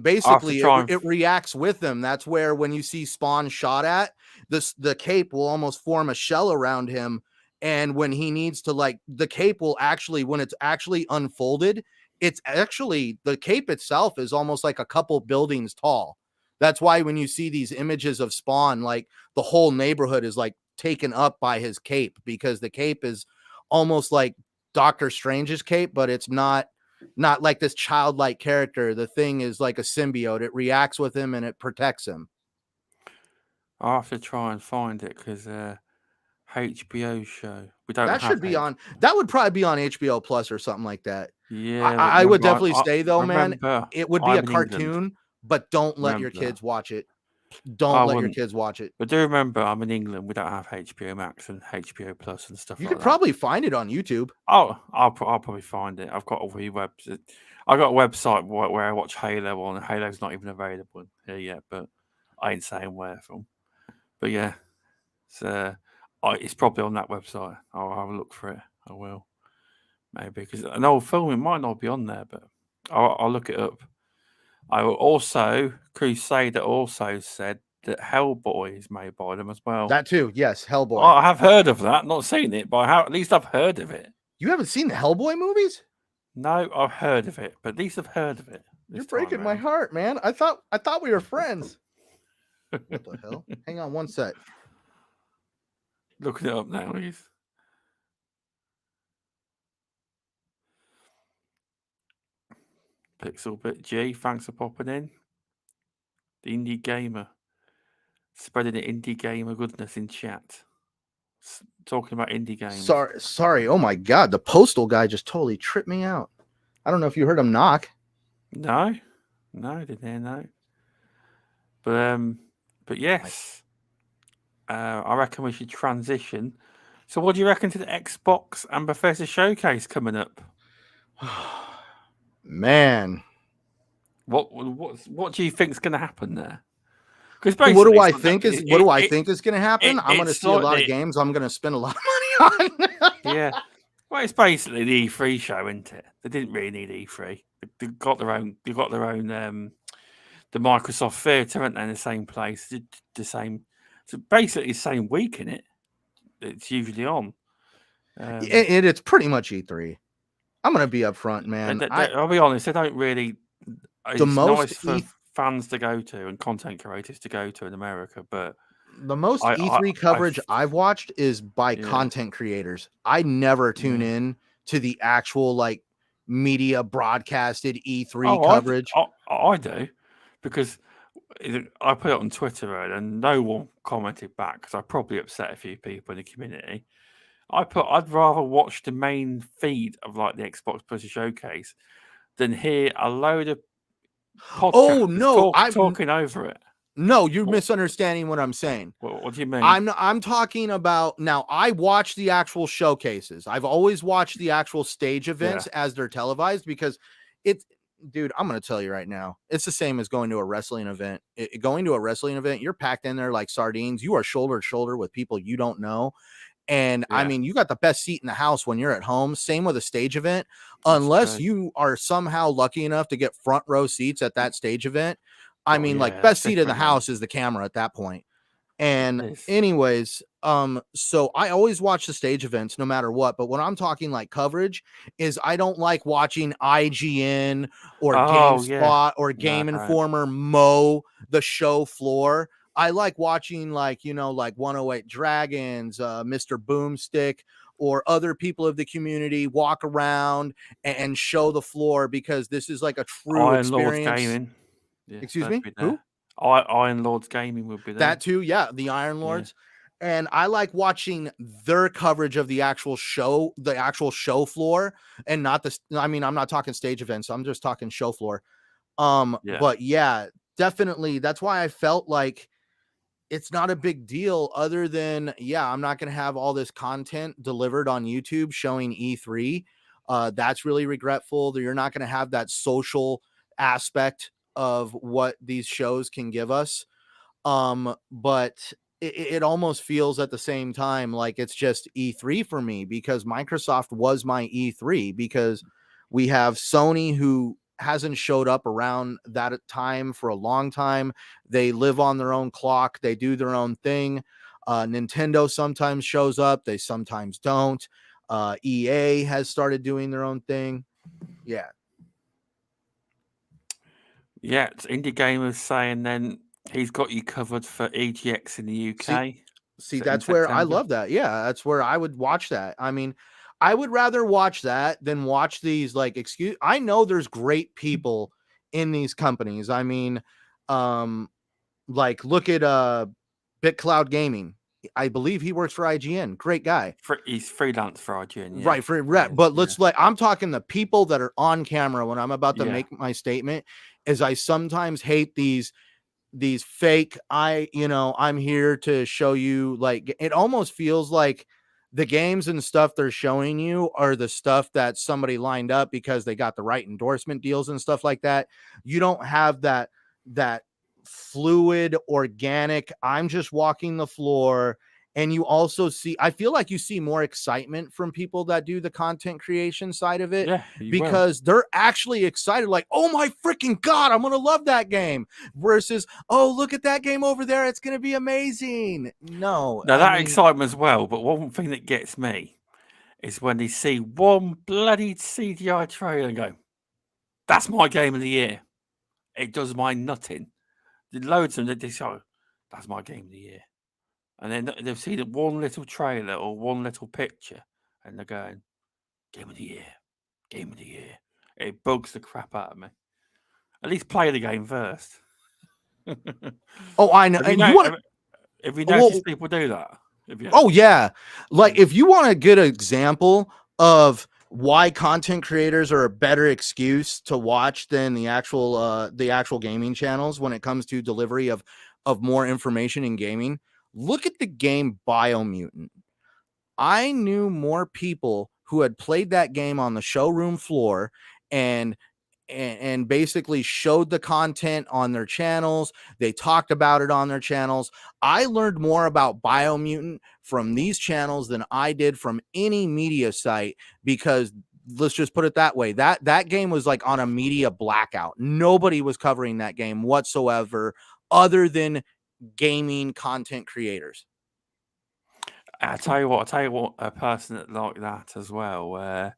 Basically it reacts with them. That's where when you see Spawn shot at, the cape will almost form a shell around him. And when he needs to the cape will actually, when it's actually unfolded, it's actually the cape itself is almost like a couple buildings tall. That's why when you see these images of Spawn, like the whole neighborhood is like taken up by his cape, because the cape is almost like Doctor Strange's cape, but it's not like this childlike character. The thing is like a symbiote. It reacts with him and it protects him. I'll have to try and find it because HBO show. That would probably be on HBO Plus or something like that. Yeah, I would definitely say though, man, it would be a cartoon, England. But don't let your kids watch it. Don't let your kids watch it. But do remember, I'm in England. We don't have HBO Max and HBO Plus and stuff. You could probably find it on YouTube. Oh, I'll probably find it. I've got all the webs. I've got a website where I watch Halo on, and Halo's not even available here yet. But I ain't saying where from. But yeah, it's probably on that website. I'll have a look for it. I will, maybe, because an old film, it might not be on there, but I'll look it up. I will also, Crusader also said that Hellboy is made by them as well. That too, yes, Hellboy. I have heard of that. Not seen it, but at least I've heard of it. You haven't seen the Hellboy movies? No, I've heard of it, but at least I've heard of it. You're breaking my heart, man. I thought we were friends. What the hell? Hang on one sec. Looking it up now, he's. Pixel Bit G, thanks for popping in. The Indie Gamer. Spreading the Indie Gamer goodness in chat. Talking about indie games. Sorry. Oh my God. The postal guy just totally tripped me out. I don't know if you heard him knock. No, I didn't hear no. But yes. I reckon we should transition. So what do you reckon to the Xbox and Bethesda showcase coming up? Man. What do you think is going to happen there? What do I think is going to happen? I'm going to see a lot of games. I'm going to spend a lot of money on. Yeah. Well, it's basically the E3 show, isn't it? They didn't really need E3. They got their own. The Microsoft Theatre, aren't they? In the same place, the same. So basically, the same week in it. It's usually on. It's pretty much E3. I'm going to be upfront, man. I'll be honest. They don't really. It's nice for fans to go to and content creators to go to in America, but the most E3 coverage I've watched is by content creators. I never tune in to the actual media broadcasted E3 coverage. I do, because I put it on Twitter and no one commented back because I probably upset a few people in the community. I'd rather watch the main feed of the Xbox Plus Showcase than hear a load of podcasts talking over it. No, you're misunderstanding what I'm saying. What do you mean? I'm talking about now. I watch the actual showcases. I've always watched the actual stage events as they're televised because dude, I'm going to tell you right now, it's the same as going to a wrestling event. Going to a wrestling event, you're packed in there like sardines. You are shoulder to shoulder with people you don't know. And I mean, you got the best seat in the house when you're at home. Same with a stage event, unless you are somehow lucky enough to get front row seats at that stage event. I mean, best seat in the house is the camera at that point. And anyways, so I always watch the stage events no matter what. But when I'm talking coverage is I don't like watching IGN or GameSpot or Game Informer mow the show floor. I like watching 108 Dragons, Mr. Boomstick, or other people of the community walk around and show the floor because this is a true experience. Lords Gaming. Yeah, excuse me? Who? Iron Lords Gaming would be there. That too, yeah, the Iron Lords. Yeah. And I like watching their coverage of the actual show floor, and not I'm not talking stage events. I'm just talking show floor. But yeah, definitely. That's why I felt like it's not a big deal other than, I'm not going to have all this content delivered on YouTube showing E3. That's really regretful that you're not going to have that social aspect of what these shows can give us. But it almost feels at the same time like it's just E3 for me, because Microsoft was my E3, because we have Sony, who hasn't showed up around that time for a long time. They live on their own clock. They do their own thing. Nintendo sometimes shows up. They sometimes don't. EA has started doing their own thing. Yeah. Yeah, it's Indie Gamers saying then he's got you covered for EGX in the UK. See, that's where I love that. Yeah, that's where I would watch that. I mean, I would rather watch that than watch these I know there's great people in these companies. I mean, look at BitCloud Gaming. I believe he works for IGN. Great guy. He's freelance for IGN. Yeah. Right, for rep. But let's I'm talking the people that are on camera when I'm about to make my statement, is I sometimes hate these fake, I'm here to show you, it almost feels like the games and stuff they're showing you are the stuff that somebody lined up because they got the right endorsement deals and stuff like that. You don't have that fluid, organic, I'm just walking the floor And you also see, I feel like you see more excitement from people that do the content creation side of it, because they're actually excited, like, oh my freaking God, I'm going to love that game, versus, oh, look at that game over there, it's going to be amazing. No, Now, that excitement as well, but one thing that gets me is when they see one bloody CGI trailer and go, that's my game of the year. It does my nothing. Loads of them, they say, that's my game of the year. And then they've seen one little trailer or one little picture, and they're going, game of the year, game of the year. It bugs the crap out of me. At least play the game first. Oh, I know. Have you noticed people do that? Oh, yeah. Like, if you want a good example of why content creators are a better excuse to watch than the actual gaming channels when it comes to delivery of more information in gaming, look at the game Biomutant. I knew more people who had played that game on the showroom floor and basically showed the content on their channels. They talked about it on their channels. I learned more about Biomutant from these channels than I did from any media site, because let's just put it that way, that game was like on a media blackout. Nobody was covering that game whatsoever other than gaming content creators. I'll tell you what, a person that like that as well,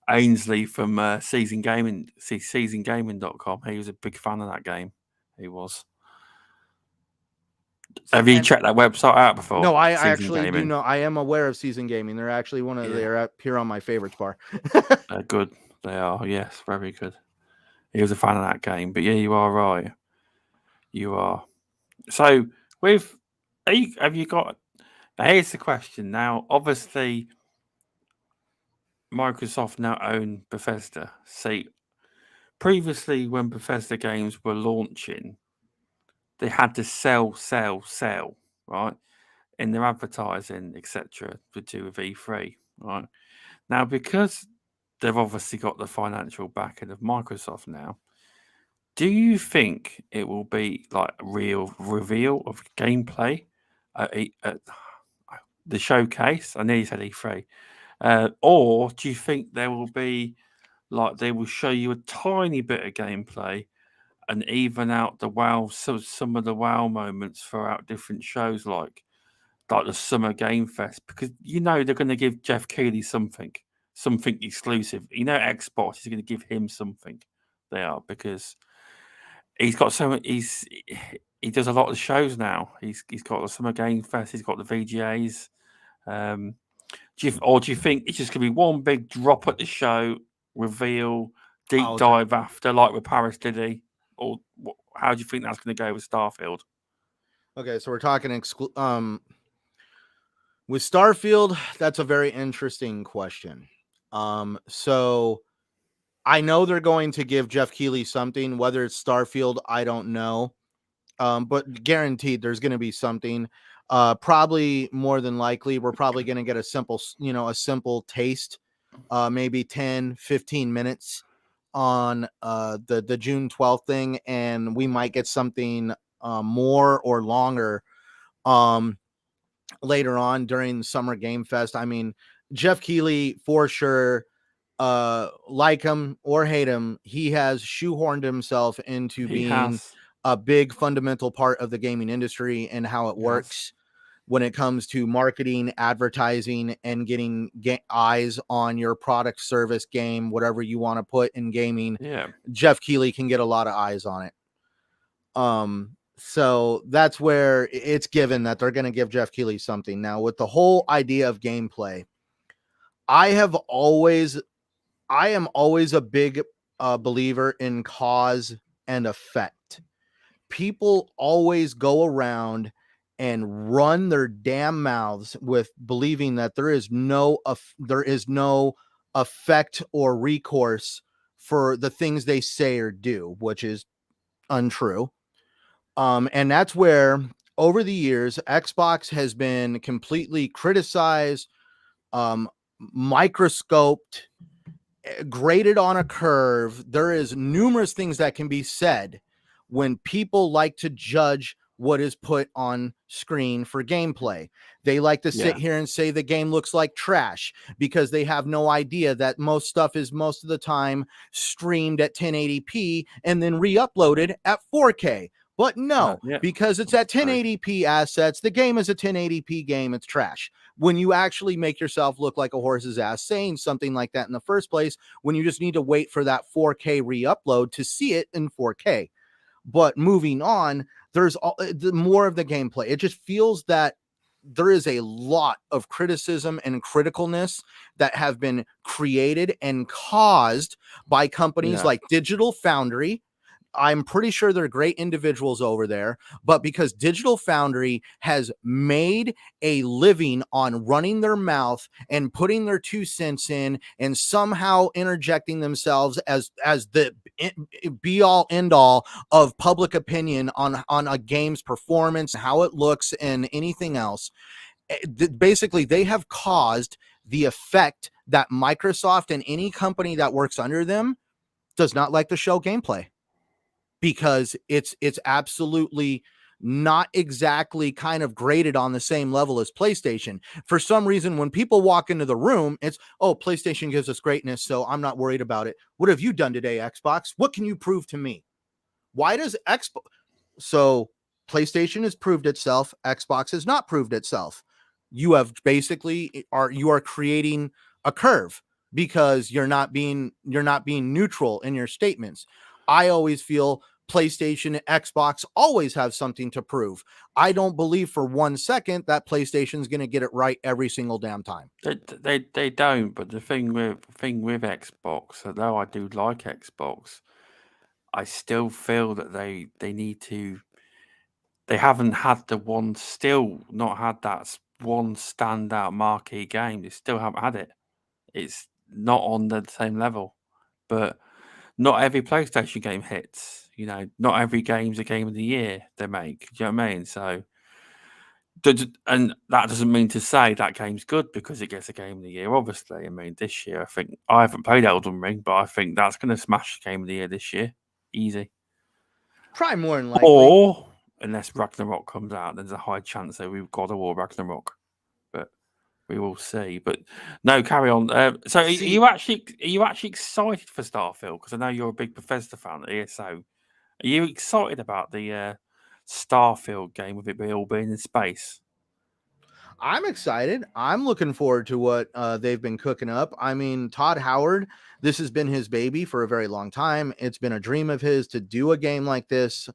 Ainsley from seasongaming.com, he was a big fan of that game. He was. Have you checked that website out before? No, I actually do know. I am aware of Season Gaming. They're actually they're up here on my favorites bar. They're good. They are, yes, very good. He was a fan of that game. But yeah, you are right. You are. So have you got, now here's the question. Now, obviously, Microsoft now own Bethesda. See, previously when Bethesda games were launching, they had to sell, right, in their advertising, etc., to do with E3, right? Now, because they've obviously got the financial backing of Microsoft now, do you think it will be like a real reveal of gameplay at the showcase? I nearly said E3. Or do you think there will be, like, they will show you a tiny bit of gameplay and even out the wow, some of the wow moments throughout different shows, like the Summer Game Fest, because they're going to give Jeff Keighley something exclusive. Xbox is going to give him something. They are, because he's got he does a lot of the shows now. He's got the Summer Game Fest. He's got the VGAs. Do you think it's just going to be one big drop at the show, reveal, deep dive after, like with Paris Diddy? Or how do you think that's going to go with Starfield? Okay, so we're talking with Starfield. That's a very interesting question. So I know they're going to give Jeff Keighley something. Whether it's Starfield, I don't know. But guaranteed there's going to be something. Probably more than likely, we're probably going to get a simple taste, maybe 10-15 minutes on the June 12th thing, and we might get something more or longer later on during the Summer Game Fest. I mean, Jeff Keighley, for sure, like him or hate him, he has shoehorned himself into being a big fundamental part of the gaming industry and how it works when it comes to marketing, advertising, and getting eyes on your product, service, game, whatever you want to put in gaming. Yeah, Jeff Keighley can get a lot of eyes on it. So that's where it's given that they're going to give Jeff Keighley something. Now, with the whole idea of gameplay, I am always a big believer in cause and effect. People always go around and run their damn mouths with believing that there is no effect or recourse for the things they say or do, which is untrue. And that's where over the years Xbox has been completely criticized, microscoped, graded on a curve. There is numerous things that can be said when people like to judge what is put on screen for gameplay. They like to sit here and say the game looks like trash because they have no idea that most stuff is most of the time streamed at 1080p and then re-uploaded at 4K. But no, because it's at 1080p assets, the game is a 1080p game, it's trash. When you actually make yourself look like a horse's ass saying something like that in the first place, when you just need to wait for that 4K re-upload to see it in 4K. But moving on, there's more of the gameplay. It just feels that there is a lot of criticism and criticalness that have been created and caused by companies like Digital Foundry. I'm pretty sure they're great individuals over there, but because Digital Foundry has made a living on running their mouth and putting their 2 cents in and somehow interjecting themselves as the be all end all of public opinion on a game's performance, how it looks, and anything else. Basically, they have caused the effect that Microsoft and any company that works under them does not like to show gameplay, because it's absolutely not exactly kind of graded on the same level as PlayStation. For some reason, when people walk into the room, it's, oh, PlayStation gives us greatness, so I'm not worried about it. What have you done today, Xbox? What can you prove to me? Why does Xbox? So PlayStation has proved itself. Xbox has not proved itself. You have basically you are creating a curve because you're not being neutral in your statements. I always feel PlayStation and Xbox always have something to prove. I don't believe for 1 second that PlayStation's going to get it right every single damn time. They don't. But the thing with Xbox, although I do like Xbox, I still feel that they need to. They haven't had not had that one standout marquee game. They still haven't had it. It's not on the same level. But not every PlayStation game hits. Not every game's a game of the year they make. Do you know what I mean? So, and that doesn't mean to say that game's good because it gets a game of the year. Obviously, I mean, this year I haven't played Elden Ring, but I think that's going to smash game of the year this year, easy. Probably more than likely. Or unless Ragnarok comes out, there's a high chance that we've got a War Ragnarok, but we will see. But no, carry on. So, are you actually excited for Starfield? Because I know you're a big Bethesda fan here. So, are you excited about the Starfield game with it all being in space? I'm excited. I'm looking forward to what they've been cooking up. I mean, Todd Howard, this has been his baby for a very long time. It's been a dream of his to do a game like this.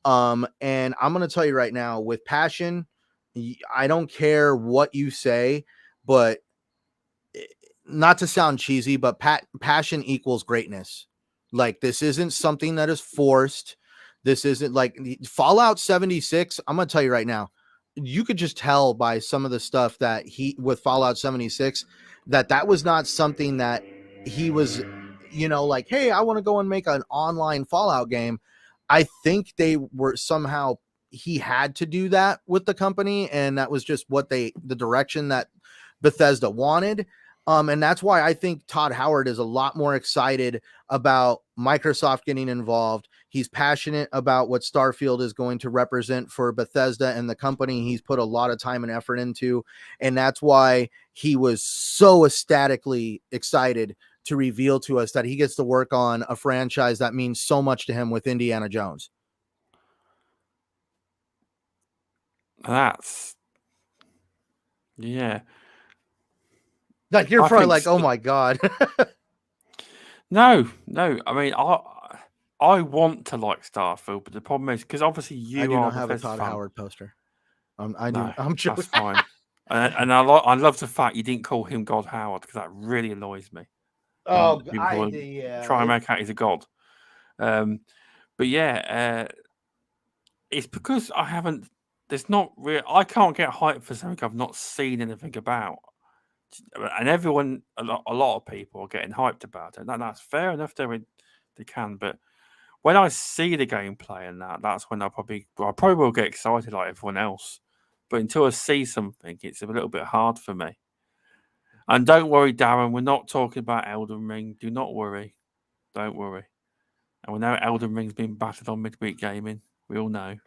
And I'm going to tell you right now, with passion, I don't care what you say, but not to sound cheesy, but passion equals greatness. Like, this isn't something that is forced. This isn't like Fallout 76. I'm going to tell you right now, you could just tell by some of the stuff that with Fallout 76, that was not something that he was, like, hey, I want to go and make an online Fallout game. I think they were somehow, he had to do that with the company, and that was just the direction that Bethesda wanted. And that's why I think Todd Howard is a lot more excited about Microsoft getting involved. He's passionate about what Starfield is going to represent for Bethesda and the company he's put a lot of time and effort into. And that's why he was so ecstatically excited to reveal to us that he gets to work on a franchise that means so much to him with Indiana Jones. Yeah. Like, you're probably like, oh my God. No. I mean, I want to like Starfield, but the problem is because obviously I do not have a Todd Howard poster. I'm joking. That's fine. And I love the fact you didn't call him God Howard, because that really annoys me. Oh, try and make out he's a god. But yeah, it's because I haven't. There's not real. I can't get hyped for something I've not seen anything about. And everyone, a lot of people are getting hyped about it. That's fair enough. They can, but when I see the gameplay and that's when I probably will get excited like everyone else. But until I see something, it's a little bit hard for me. And don't worry, Darren, we're not talking about Elden Ring. Do not worry. Don't worry. And we know Elden Ring's been battered on midweek gaming. We all know.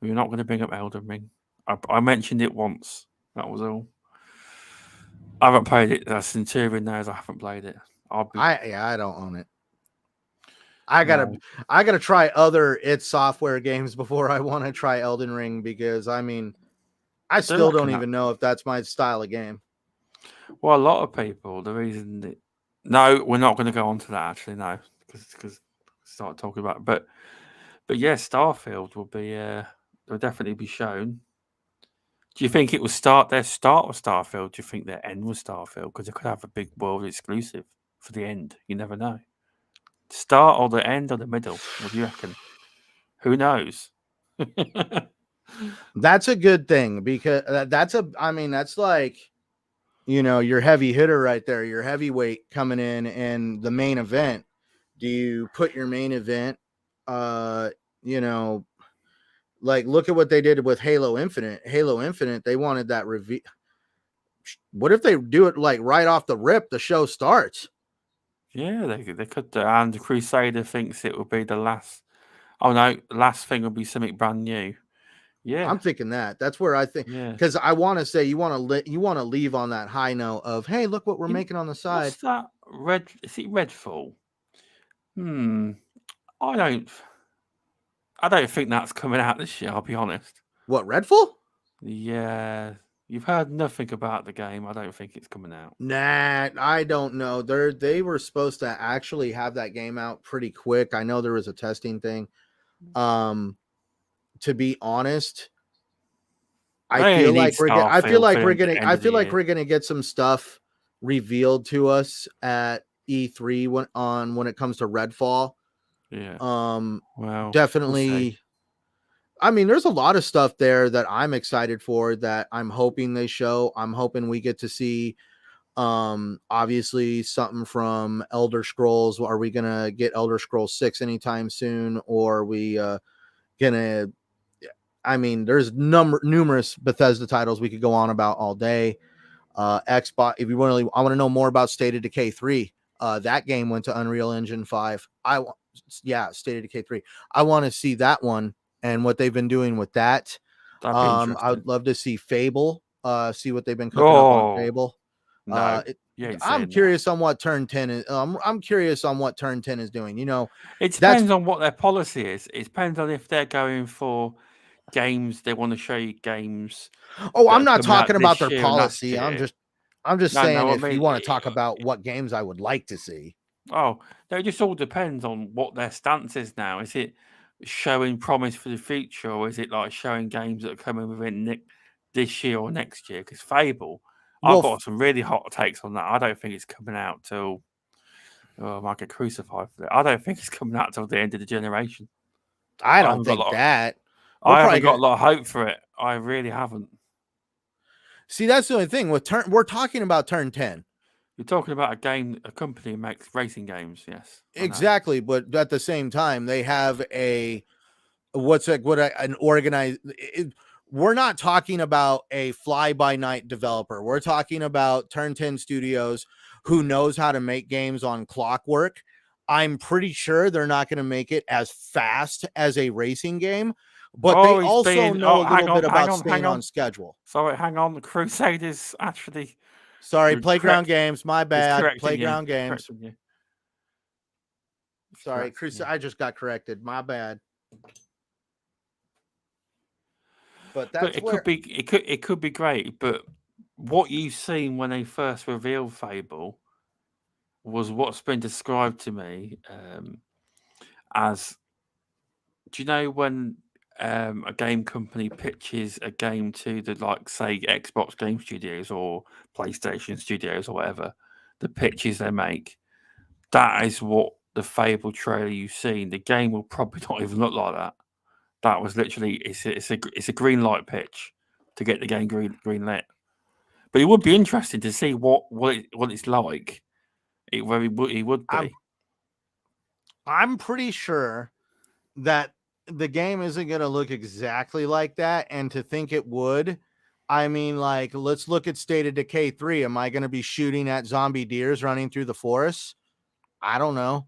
We're not going to bring up Elden Ring. I mentioned it once. That was all. I haven't played it. Centurion knows I haven't played it. I don't own it. I No. gotta try other id Software games before I want to try Elden Ring, because I mean, I still don't even know if that's my style of game. Well, a lot of people, the reason that... No, we're not going to go on to that, actually, no, because start talking about it. But yeah, Starfield will definitely be shown. Do you think it will start with Starfield? Do you think their end was Starfield? Because it could have a big world exclusive for the end. You never know. Start or the end or the middle? What do you reckon? Who knows? That's a good thing, because that's like, your heavy hitter right there, your heavyweight coming in the main event. Do you put your main event, like, look at what they did with Halo Infinite. Halo Infinite, they wanted that reveal. What if they do it like right off the rip? The show starts. Yeah, they could. And the Crusader thinks it will be the last. Oh no, the last thing will be something brand new. Yeah, I'm thinking that's where I think, because I want to say you want to leave on that high note of, hey, look what we're making on the side. What's that? Is it Redfall? I don't think that's coming out this year. I'll be honest. What, Redfall? Yeah, you've heard nothing about the game. I don't think it's coming out. Nah, I don't know. They were supposed to actually have that game out pretty quick. I know there was a testing thing. To be honest, I feel like we're gonna get some stuff revealed to us at E3 when it comes to Redfall. Yeah. Well, definitely. I mean, there's a lot of stuff there that I'm excited for, that I'm hoping they show. I'm hoping we get to see, obviously, something from Elder Scrolls. Are we gonna get Elder Scrolls 6 anytime soon, or are we gonna? I mean, there's numerous Bethesda titles we could go on about all day. Xbox, if you really, I want to know more about State of Decay 3. That game went to Unreal Engine 5. State of Decay 3. I want to see that one and what they've been doing with that. I would love to see Fable. See what they've been cooking up on Fable. No, I'm curious on what Turn 10 is. I'm curious on what Turn 10 is doing. It depends on what their policy is. It depends on if they're going for games. They want to show you games. Oh, I'm not talking about their policy. I'm just saying, if you want to talk about what games I would like to see. Oh, no, it just all depends on what their stance is now. Is it showing promise for the future, or is it like showing games that are coming within this year or next year? Because Fable, I've got some really hot takes on that. I don't think it's coming out till... I might get crucified for it. I don't think it's coming out till the end of the generation. I don't think that. I haven't got a lot of hope for it. I really haven't. See, that's the only thing with we're talking about Turn 10. You're talking about a company that makes racing games, yes. Exactly, but at the same time, they have an organized. We're not talking about a fly-by-night developer. We're talking about Turn 10 Studios, who knows how to make games on clockwork. I'm pretty sure they're not going to make it as fast as a racing game, but they also know a little bit about staying on schedule. Sorry, hang on. The Crusaders actually... Sorry, Playground Games. My bad. Playground Games. Sorry, I just got corrected. My bad. But it could be great. But what you've seen when they first revealed Fable was what's been described to me as... Do you know when a game company pitches a game to the, like, say, Xbox Game Studios or PlayStation Studios or whatever, the pitches they make, that is what the Fable trailer you've seen. The game will probably not even look like that. That was literally it's a green light pitch to get the game green lit. But it would be interesting to see what it's like. It would be. I'm pretty sure that the game isn't going to look exactly like that, and to think it would, I mean, like, let's look at State of Decay 3. Am I going to be shooting at zombie deers running through the forest? I don't know.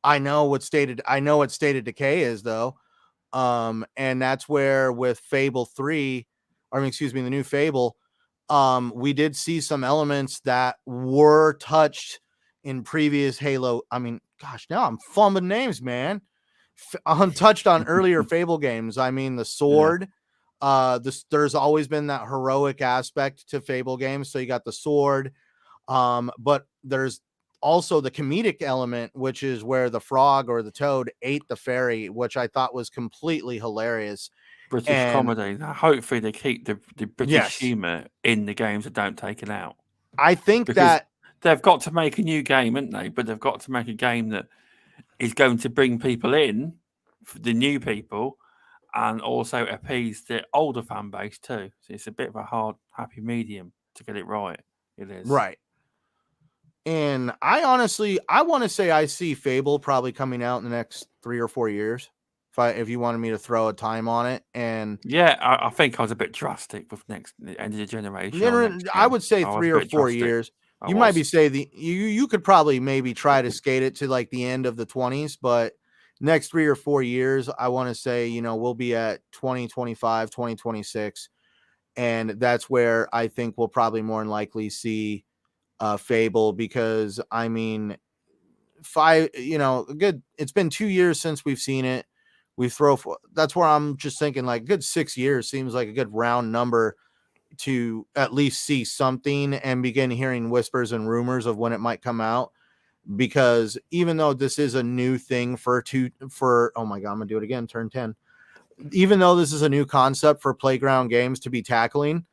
I know what State of Decay is, though. And that's where with Fable 3, the new Fable, we did see some elements that were touched in previous Halo. I mean, gosh, now I'm fumbling names, man. Untouched on earlier Fable games. I mean, the sword. There's always been that heroic aspect to Fable games. So you got the sword, but there's also the comedic element, which is where the frog or the toad ate the fairy, which I thought was completely hilarious. British And comedy. Now, hopefully, they keep the British yes, humour in the games that don't take it out. I think Because that they've got to make a new game, haven't they? But they've got to make a game that is going to bring people in, the new people, and also appease the older fan base too. So it's a bit of a hard, happy medium to get it right. It is. right. And I want to say I see Fable probably coming out in the next 3 or 4 years. If you wanted me to throw a time on it, and Yeah, I think I was a bit drastic with the end of the generation or next I gen. would say I was 3 a or bit 4 drastic. years. I You might was. be say you could probably maybe try to skate it to like the end of the 20s, but next 3 or 4 years, I want to say, we'll be at 2025, 2026. And that's where I think we'll probably more than likely see Fable, because I mean, it's been 2 years since we've seen it. That's where I'm just thinking like good 6 years seems like a good round number to at least see something and begin hearing whispers and rumors of when it might come out. Because even though this is a new thing oh my god, I'm gonna do it again, turn 10. Even though this is a new concept for Playground Games to be tackling,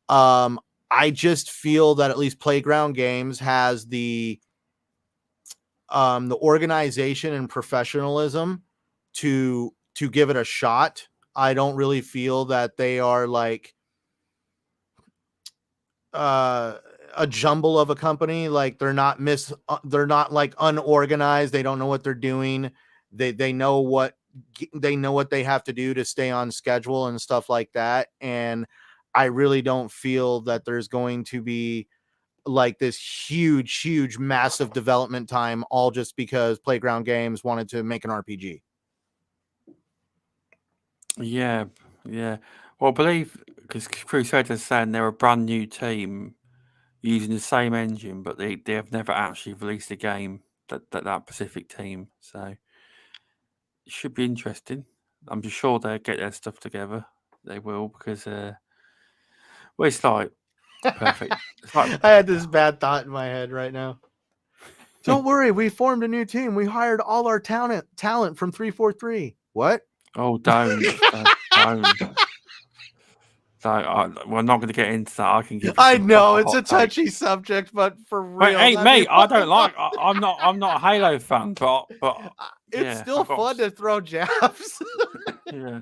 I just feel that at least Playground Games has the organization and professionalism to give it a shot. I don't really feel that they are like a jumble of a company. Like they're not like unorganized. They don't know what they're doing. They know what they have to do to stay on schedule and stuff like that. And I really don't feel that there's going to be like this huge massive development time all just because Playground Games wanted to make an RPG. Yeah. Well, I believe because Crusader's saying they're a brand new team using the same engine, but they have never actually released a game that specific team. So it should be interesting. I'm just sure they'll get their stuff together. They will, because well, it's like perfect. It's like I had this bad thought in my head right now. Don't worry, we formed a new team. We hired all our talent from 343. What? oh, don't. We're not going to get into that. I can give. I know it's a touchy subject, but for real, Hey, mate, I don't like. I'm not a Halo fan, but it's still fun to throw jabs. Yeah.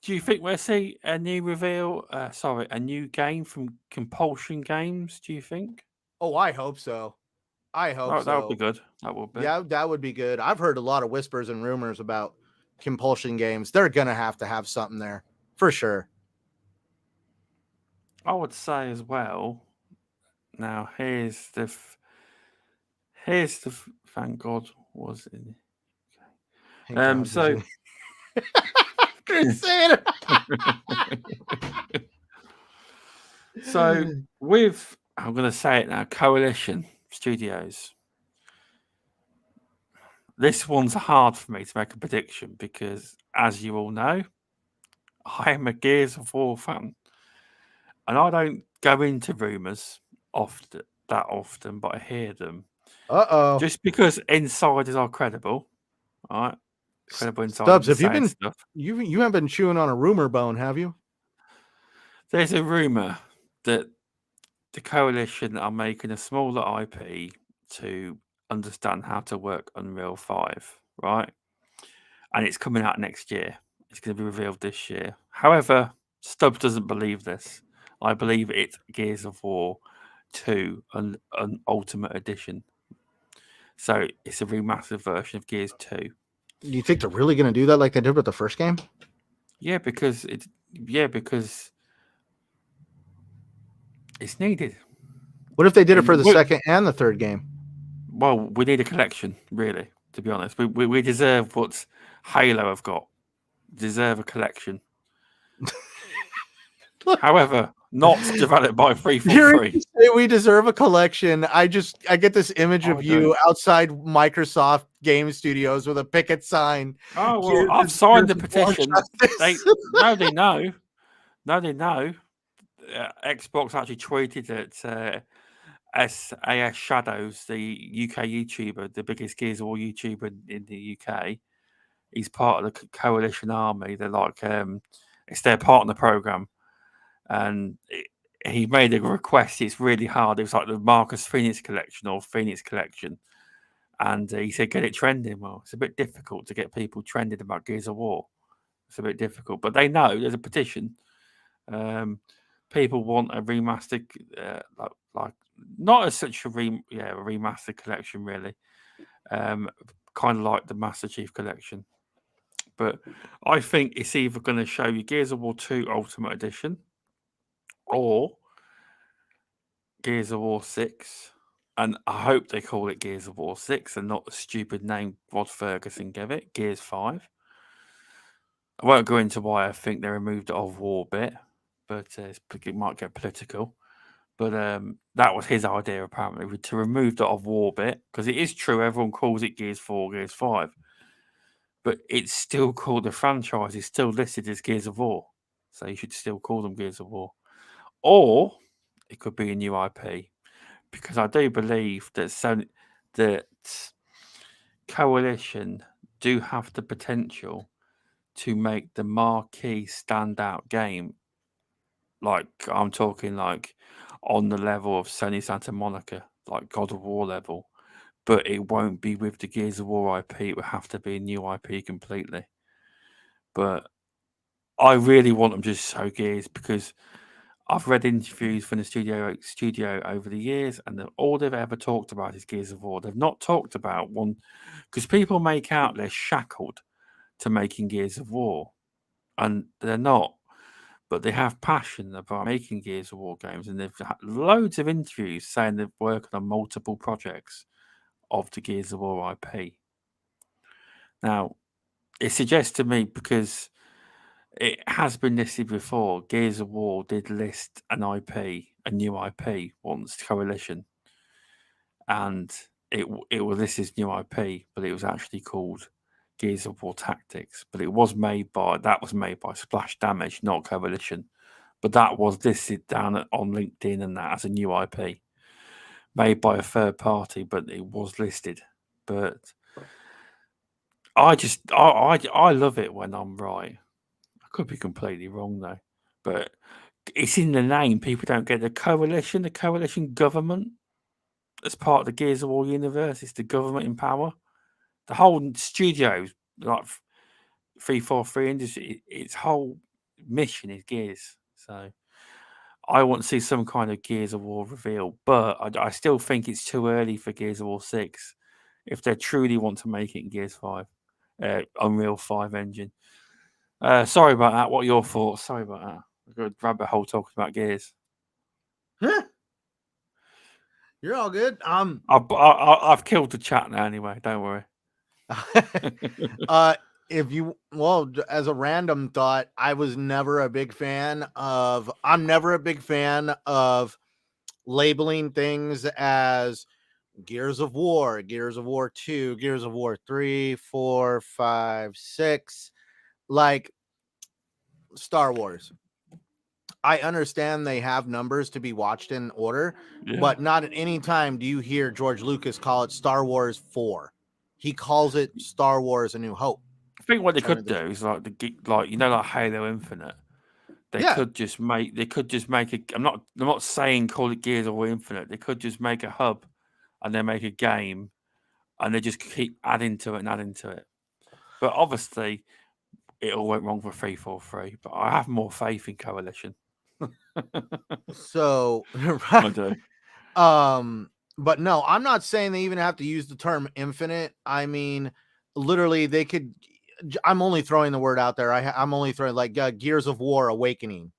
Do you think we'll see a new reveal? A new game from Compulsion Games? Do you think? Oh, I hope so. That would be good. That would be. Yeah, that would be good. I've heard a lot of whispers and rumors about Compulsion Games. They're gonna have something there for sure. I would say as well. Now here's the. Thank God was in. So. Crusader. So with, I'm going to say it now, Coalition Studios. This one's hard for me to make a prediction because, as you all know, I am a Gears of War fan, and I don't go into rumors that often, but I hear them. Just because insiders are credible, all right? Credible insiders. Stubbs, have you been stuff. You haven't been chewing on a rumor bone, have you? There's a rumor that the Coalition are making a smaller IP to understand how to work Unreal 5, right? And it's coming out next year. It's going to be revealed this year. However, Stubbs doesn't believe this. I believe it's Gears of War 2, an Ultimate Edition. So it's a remastered version of Gears 2. Do you think they're really going to do that like they did with the first game? Yeah, because it's needed. What if they did it for the second and the third game? Well, we need a collection, really, to be honest. We deserve what Halo have got. deserve a collection. However, not developed by 343. You say we deserve a collection. I get this image of you outside Microsoft Game Studios with a picket sign. Oh well, I've signed the petition. They know. Xbox actually tweeted that AS Shadows, the UK YouTuber, the biggest Gears of War YouTuber in the UK, he's part of the Coalition Army. They're like it's their partner program, and he made a request. It's really hard. It was like the Marcus Phoenix collection or Phoenix collection, and he said get it trending. Well, it's a bit difficult to get people trending about Gears of War. It's a bit difficult, but they know there's a petition. People want a remastered, like not as such a remastered collection, really. Kind of like the Master Chief collection. But I think it's either going to show you Gears of War 2 Ultimate Edition or Gears of War 6. And I hope they call it Gears of War 6 and not the stupid name Rod Ferguson gave it, Gears 5. I won't go into why I think they removed the of war bit, but it might get political. But that was his idea, apparently, to remove the of war bit, because it is true, everyone calls it Gears 4, Gears 5. But it's still called, the franchise is still listed as Gears of War. So you should still call them Gears of War. Or it could be a new IP. Because I do believe that that Coalition do have the potential to make the marquee standout game. Like, I'm talking like on the level of Sony Santa Monica, like God of War level. But it won't be with the Gears of War IP. It will have to be a new IP completely. But I really want them just so Gears, because I've read interviews from the studio over the years, and all they've ever talked about is Gears of War. They've not talked about one, because people make out they're shackled to making Gears of War, and they're not. But they have passion about making Gears of War games, and they've had loads of interviews saying they're working on multiple projects of the Gears of War IP. Now, it suggests to me, because it has been listed before, Gears of War did list an IP, a new IP once, Coalition, and it was listed as new IP, but it was actually called Gears of War Tactics. But it was made by Splash Damage, not Coalition. But that was listed down on LinkedIn and that as a new IP made by a third party, but it was listed. But I love it when I'm right. I could be completely wrong though, but it's in the name. People don't get the coalition government as part of the Gears of War universe. It's the government in power. The whole studio, like 343 Industry, its whole mission is Gears. So I want to see some kind of Gears of War reveal, but I still think it's too early for Gears of War 6 if they truly want to make it in Gears 5, Unreal 5 engine. Sorry about that. What are your thoughts? Sorry about that. I've got to rabbit hole talking about Gears. You're all good. I've killed the chat now anyway. Don't worry. As a random thought, I'm never a big fan of labeling things as Gears of War, Gears of War 2, Gears of War 3, 4, 5, 6, like Star Wars. I understand they have numbers to be watched in order, but not at any time do you hear George Lucas call it Star Wars 4. He calls it Star Wars: A New Hope. I think what they could do is like like Halo Infinite. They could just make a. I'm not saying call it Gears of War Infinite. They could just make a hub, and then make a game, and they just keep adding to it. But obviously, it all went wrong for 343. But I have more faith in Coalition. So, I do. But no, I'm not saying they even have to use the term infinite. I mean, literally, they could. I'm only throwing the word out there. I'm only throwing like Gears of War Awakening.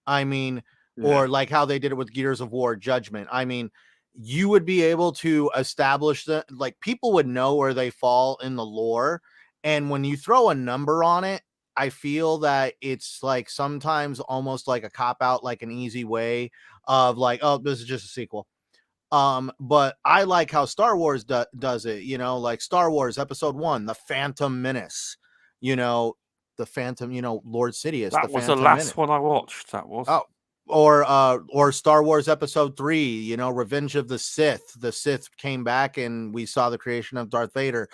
I mean, or like how they did it with Gears of War Judgment. I mean, you would be able to establish that, like, people would know where they fall in the lore. And when you throw a number on it, I feel that it's like sometimes almost like a cop out, like an easy way of like, oh, this is just a sequel. But I like how Star Wars does it, like Star Wars Episode 1, The Phantom Menace, you know, the Phantom, Lord Sidious, the That was the Phantom Menace. last one I watched. That was. Oh, or Star Wars Episode 3, Revenge of the Sith. The Sith came back and we saw the creation of Darth Vader.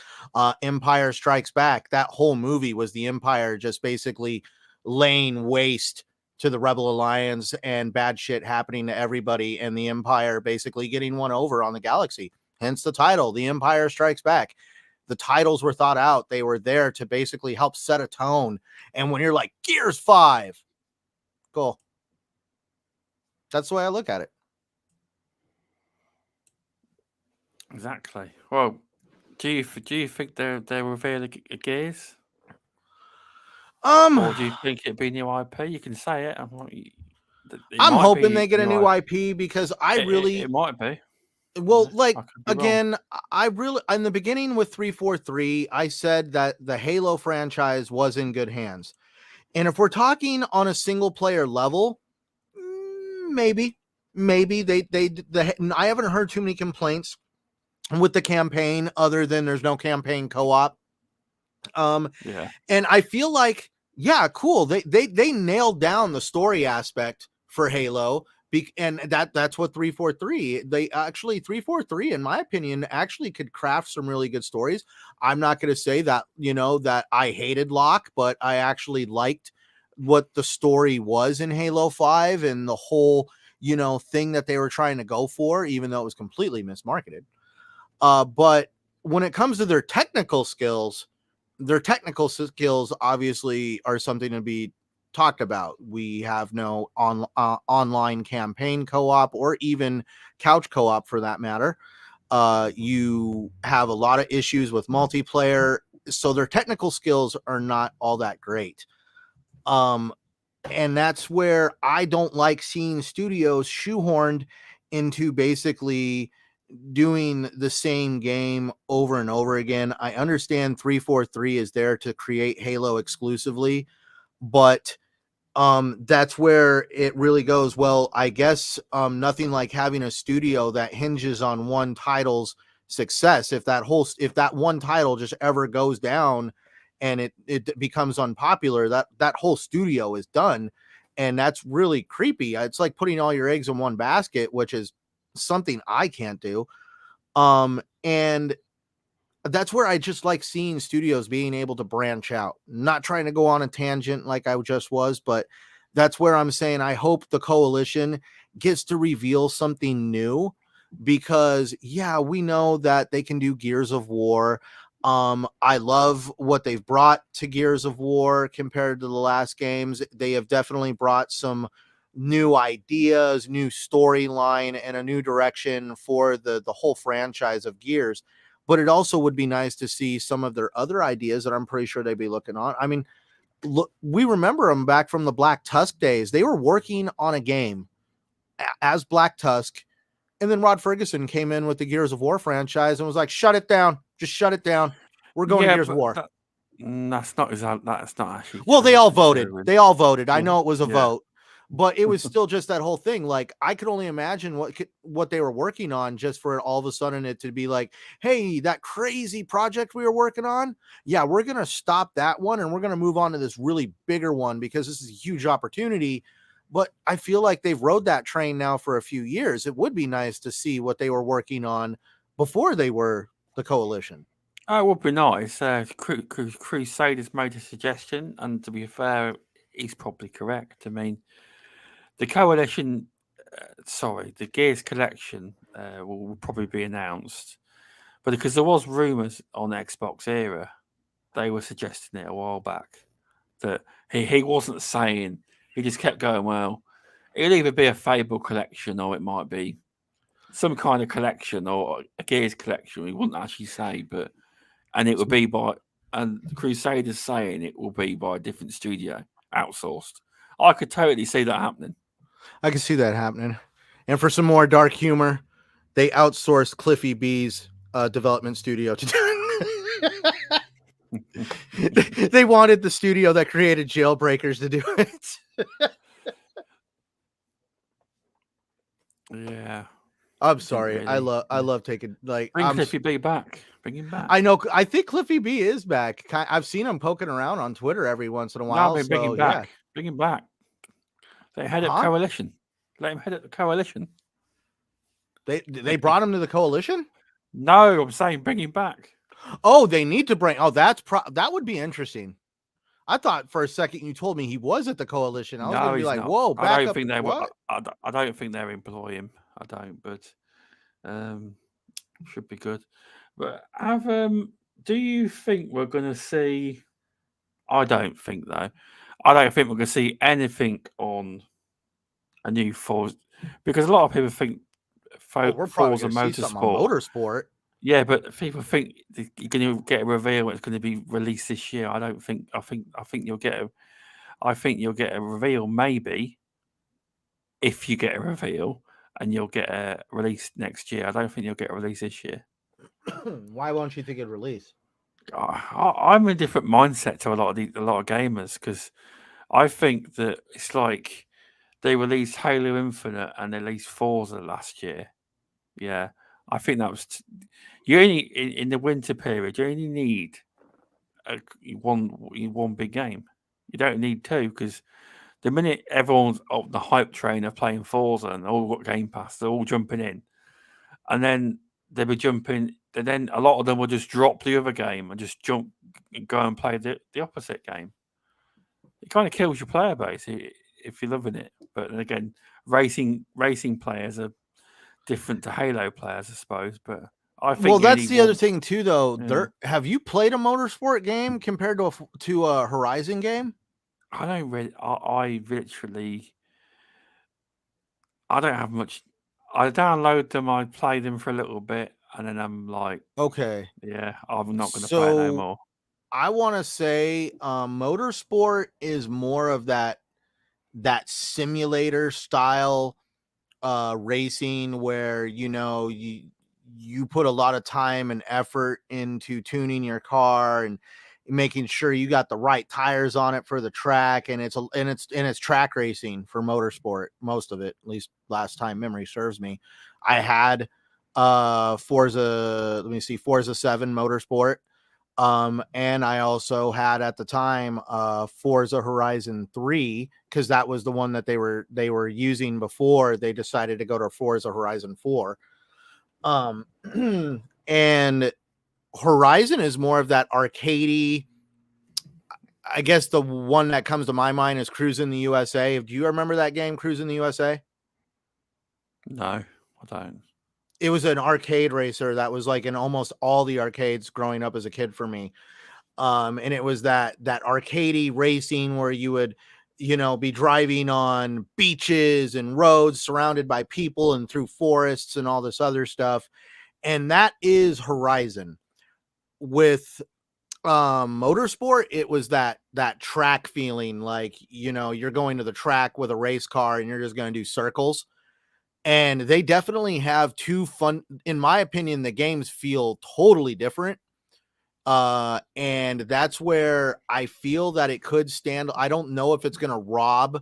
Empire Strikes Back. That whole movie was the Empire just basically laying waste to the Rebel Alliance and bad shit happening to everybody, and the Empire basically getting one over on the galaxy. Hence the title, The Empire Strikes Back. The titles were thought out. They were there to basically help set a tone. And when you're like, Gears 5, cool. That's the way I look at it. Exactly. Well, do you think they reveal a Gears? Or do you think it'd be new IP? You can say it. I'm hoping they get a new IP because it might be. Well, like, again, I really, in the beginning with 343, I said that the Halo franchise was in good hands. And if we're talking on a single player level, maybe I haven't heard too many complaints with the campaign other than there's no campaign co-op. Yeah. And I feel like, yeah, cool. They nailed down the story aspect for Halo. And that's what 343, 343, in my opinion, actually could craft some really good stories. I'm not going to say that, that I hated Locke, but I actually liked what the story was in Halo 5 and the whole, thing that they were trying to go for, even though it was completely mismarketed. But when it comes to their technical skills obviously are something to be talked about. We have no online campaign co-op or even couch co-op for that matter. You have a lot of issues with multiplayer, so their technical skills are not all that great. And that's where I don't like seeing studios shoehorned into basically doing the same game over and over again. I understand 343 is there to create Halo exclusively, but that's where it really goes. Well, I guess nothing like having a studio that hinges on one title's success. If that one title just ever goes down and it becomes unpopular, that whole studio is done. And that's really creepy. It's like putting all your eggs in one basket, which is something I can't do. And that's where I just like seeing studios being able to branch out, not trying to go on a tangent like I just was, but that's where I'm saying I hope the coalition gets to reveal something new, because yeah, we know that they can do Gears of War. I love what they've brought to Gears of War compared to the last games. They have definitely brought some new ideas, new storyline, and a new direction for the whole franchise of Gears. But it also would be nice to see some of their other ideas that I'm pretty sure they'd be looking on. I mean, look, we remember them back from the Black Tusk days. They were working on a game as Black Tusk, and then Rod Ferguson came in with the Gears of War franchise and was like, "Shut it down, just shut it down. We're going to Gears of War." That's not actually. Well, they all voted. They all voted. I know it was a vote, but it was still just that whole thing. Like, I could only imagine what they were working on, just for all of a sudden it to be like, hey, that crazy project we were working on, yeah, we're going to stop that one and we're going to move on to this really bigger one because this is a huge opportunity. But I feel like they've rode that train now for a few years. It would be nice to see what they were working on before they were the coalition. Oh, it would be nice. Crusaders made a suggestion, and to be fair, he's probably correct. I mean, the coalition, the Gears collection will probably be announced, but because there was rumours on Xbox Era, they were suggesting it a while back that he wasn't saying. He just kept going, well, it'll either be a Fable collection or it might be some kind of collection or a Gears collection. He wouldn't actually say, and it would be and the Crusaders saying it will be by a different studio, outsourced. I could totally see that happening. I can see that happening. And for some more dark humor, they outsourced Cliffy B's development studio to do it. They wanted the studio that created Jailbreakers to do it. Yeah. I'm Didn't sorry. I really. love taking like Bring Cliffy B back. Bring him back. I know. I think Cliffy B is back. I've seen him poking around on Twitter every once in a No, I while. mean, bring So him yeah, back. Bring him back. Let him head up huh? coalition. Let him head up the coalition. They brought him to the coalition. No, I'm saying bring him back. Oh, they need to bring. Oh, that would be interesting. I thought for a second you told me he was at the coalition. I was going No, to be he's like, not. whoa, I back don't up. think they will. What? I don't think they'll employ him. I don't, but should be good. But do you think we're going to see? I don't think though. I don't think we're going to see anything on a new Forza because a lot of people think Oh, we're probably Forza going to see something on Motorsport. Motorsport. Yeah, but people think you're going to get a reveal. It's going to be released this year. I don't think. I think you'll get a. I think you'll get a reveal maybe if you get a reveal, and you'll get a release next year. I don't think you'll get a release this year. Why won't you think it release? I'm in a different mindset to a lot of gamers because I think that it's like they released Halo Infinite and they released Forza last year. Yeah, I think that was you only in the winter period. You only need one big game. You don't need two because the minute everyone's on the hype train of playing Forza and all got Game Pass, they're all jumping in, and then they'll be jumping. And then a lot of them will just drop the other game and just jump and go and play the opposite game. It kind of kills your player base if you're loving it. But then again, racing players are different to Halo players, I suppose. But I Well, think you that's only the other want. thing too, though. Yeah. Have you played a motorsport game compared to a Horizon game? I don't really. I literally. I don't have much. I download them. I play them for a little bit, and then I'm like, Okay, yeah, I'm not going to play it no so more. I want to say motorsport is more of that simulator style racing where you put a lot of time and effort into tuning your car and making sure you got the right tires on it for the track, and it's track racing for motorsport, most of it, at least last time memory serves me. I had Forza 7 Motorsport. And I also had at the time Forza Horizon 3, because that was the one that they were using before they decided to go to Forza Horizon 4. And Horizon is more of that arcadey. I guess the one that comes to my mind is Cruising the USA. Do you remember that game, Cruising the USA? No, I don't. It was an arcade racer that was like in almost all the arcades growing up as a kid for me. And it was that arcadey racing where you would be driving on beaches and roads surrounded by people and through forests and all this other stuff. And that is Horizon. With motorsport, it was that track feeling, like you're going to the track with a race car and you're just going to do circles. And they definitely have two fun, in my opinion, the games feel totally different. And that's where I feel that it could stand. I don't know if it's going to rob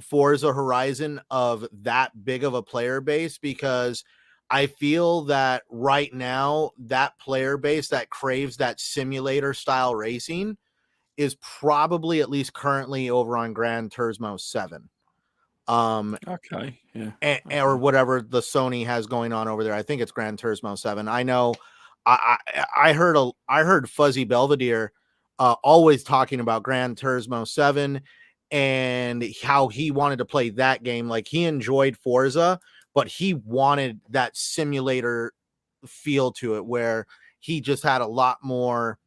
Forza Horizon of that big of a player base, because I feel that right now that player base that craves that simulator style racing is probably, at least currently, over on Gran Turismo 7. Okay, yeah, Or whatever the Sony has going on over there. I think it's Gran Turismo 7. I know I heard Fuzzy Belvedere always talking about Gran Turismo 7 and how he wanted to play that game. Like, he enjoyed Forza, but he wanted that simulator feel to it where he just had a lot more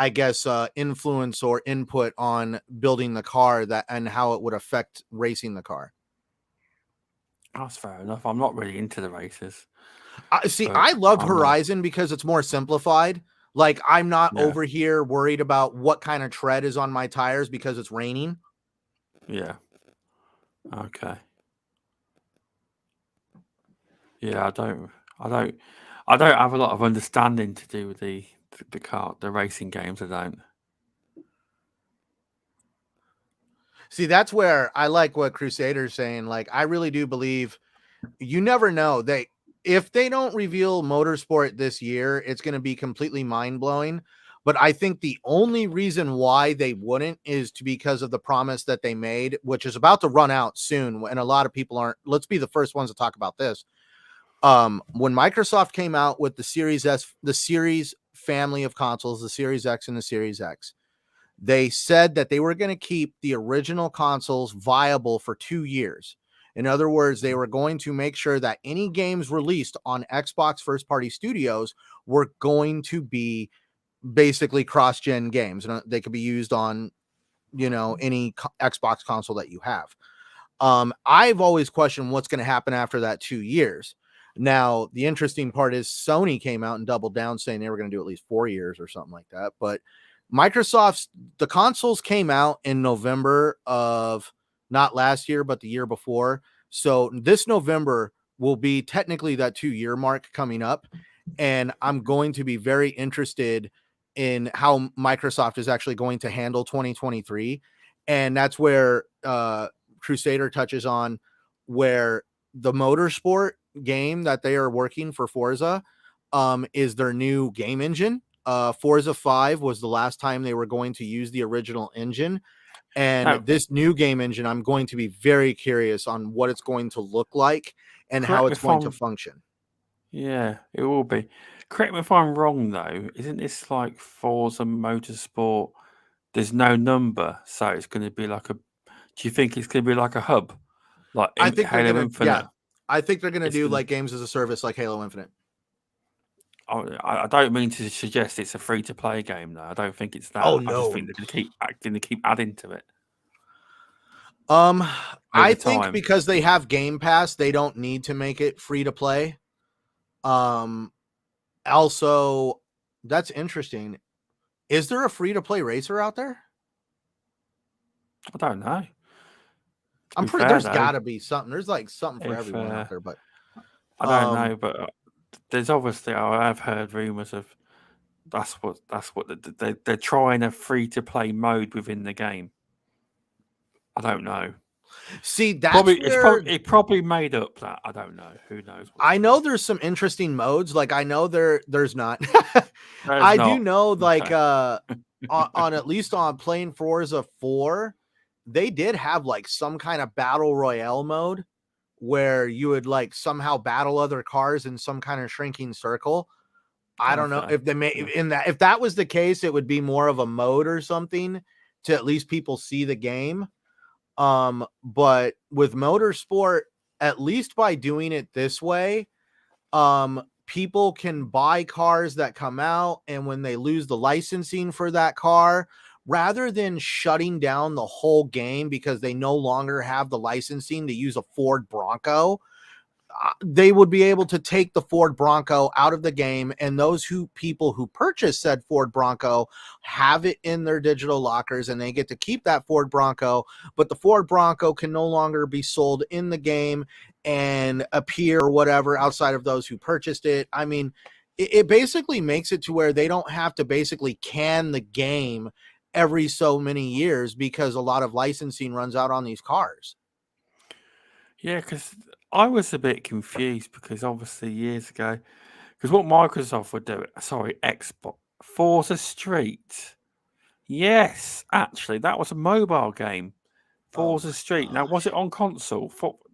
I guess influence or input on building the car that and how it would affect racing the car. that's fair enough. I'm not really into the races, See, but I loved I'm not. Horizon because it's more simplified. Like, I'm not Yeah, over here worried about what kind of tread is on my tires because it's raining. yeah, okay, yeah. I don't have a lot of understanding to do with the the racing games. I don't. See, that's where I like what Crusader's saying. Like, I really do believe you never know. If they don't reveal Motorsport this year, it's going to be completely mind blowing. But I think the only reason why they wouldn't is because of the promise that they made, which is about to run out soon. And a lot of people aren't. Let's be the first ones to talk about this. When Microsoft came out with the Series S, the Series family of consoles, the Series X and the Series X, they said that they were going to keep the original consoles viable for 2 years. In other words, they were going to make sure that any games released on Xbox first party studios were going to be basically cross-gen games, and they could be used on, any Xbox console that you have. I've always questioned what's going to happen after that 2 years. Now, the interesting part is Sony came out and doubled down saying they were going to do at least 4 years or something like that. But the consoles came out in November of not last year, but the year before. So this November will be technically that 2-year mark coming up. And I'm going to be very interested in how Microsoft is actually going to handle 2023. And that's where Crusader touches on, where the Motorsport game that they are working for Forza is their new game engine. Forza 5 was the last time they were going to use the original engine. And this new game engine, I'm going to be very curious on what it's going to look like and how it's going to function. Yeah, it will be. Correct me if I'm wrong, though. Isn't this like Forza Motorsport? There's no number, so it's going to be like a. Do you think it's going to be like a hub, like I think Halo Infinite? Yeah, I think they're going to do like games as a service, like Halo Infinite. I don't mean to suggest it's a free-to-play game, though. I don't think it's that. Oh, no. I just think they're going to keep adding to it. I think because they have Game Pass, they don't need to make it free to play. Also, that's interesting. Is there a free to play racer out there? I don't know. I'm pretty. There's got to be something. There's like something for everyone out there, but I don't know. But there's obviously, I've heard rumors of that's what they're trying a free to play mode within the game. I don't know. See, that's it probably made up that. I don't know. Who knows? I know there's some interesting modes. Like I know there's not. Do know like on at least on playing Forza 4, they did have like some kind of battle royale mode where you would like somehow battle other cars in some kind of shrinking circle. I don't know if they may if that was the case, it would be more of a mode or something to at least people see the game. But with Motorsport, at least by doing it this way, people can buy cars that come out, and when they lose the licensing for that car, rather than shutting down the whole game because they no longer have the licensing to use a Ford Bronco, they would be able to take the Ford Bronco out of the game, and those people who purchase said Ford Bronco have it in their digital lockers, and they get to keep that Ford Bronco, but the Ford Bronco can no longer be sold in the game and appear or whatever outside of those who purchased it. I mean, it basically makes it to where they don't have to basically can the game every so many years because a lot of licensing runs out on these cars. Yeah, because I was a bit confused because obviously years ago, because what Microsoft would do, Xbox, Forza Street. Yes, actually, that was a mobile game. Forza Street. Now, was it on console?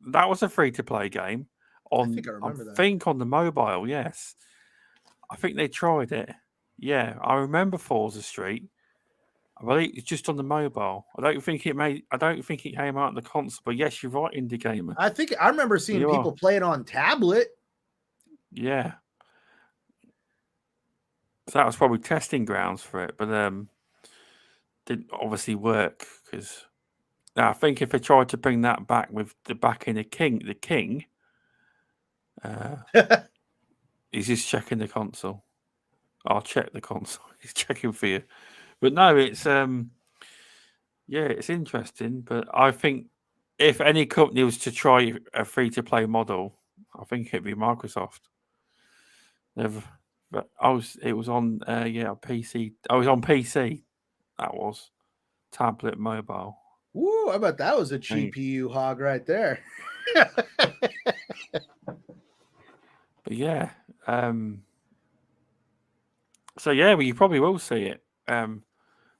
That was a free-to-play game. I think I remember that. I think on the mobile, yes. I think they tried it. Yeah, I remember Forza Street. I believe it's just on the mobile. I don't think it came out on the console. But yes, you're right, Indie Gamer. I think I remember seeing people play it on tablet. Yeah. So that was probably testing grounds for it, but didn't obviously work because I think if they tried to bring that back with the backing of the king, he's just checking the console. I'll check the console. He's checking for you. But no, it's it's interesting. But I think if any company was to try a free-to-play model, I think it'd be Microsoft. But it was on PC. I was on PC. That was tablet, mobile. Woo, I bet that was a Thank- GPU hog right there. But yeah, so yeah, well, you probably will see it.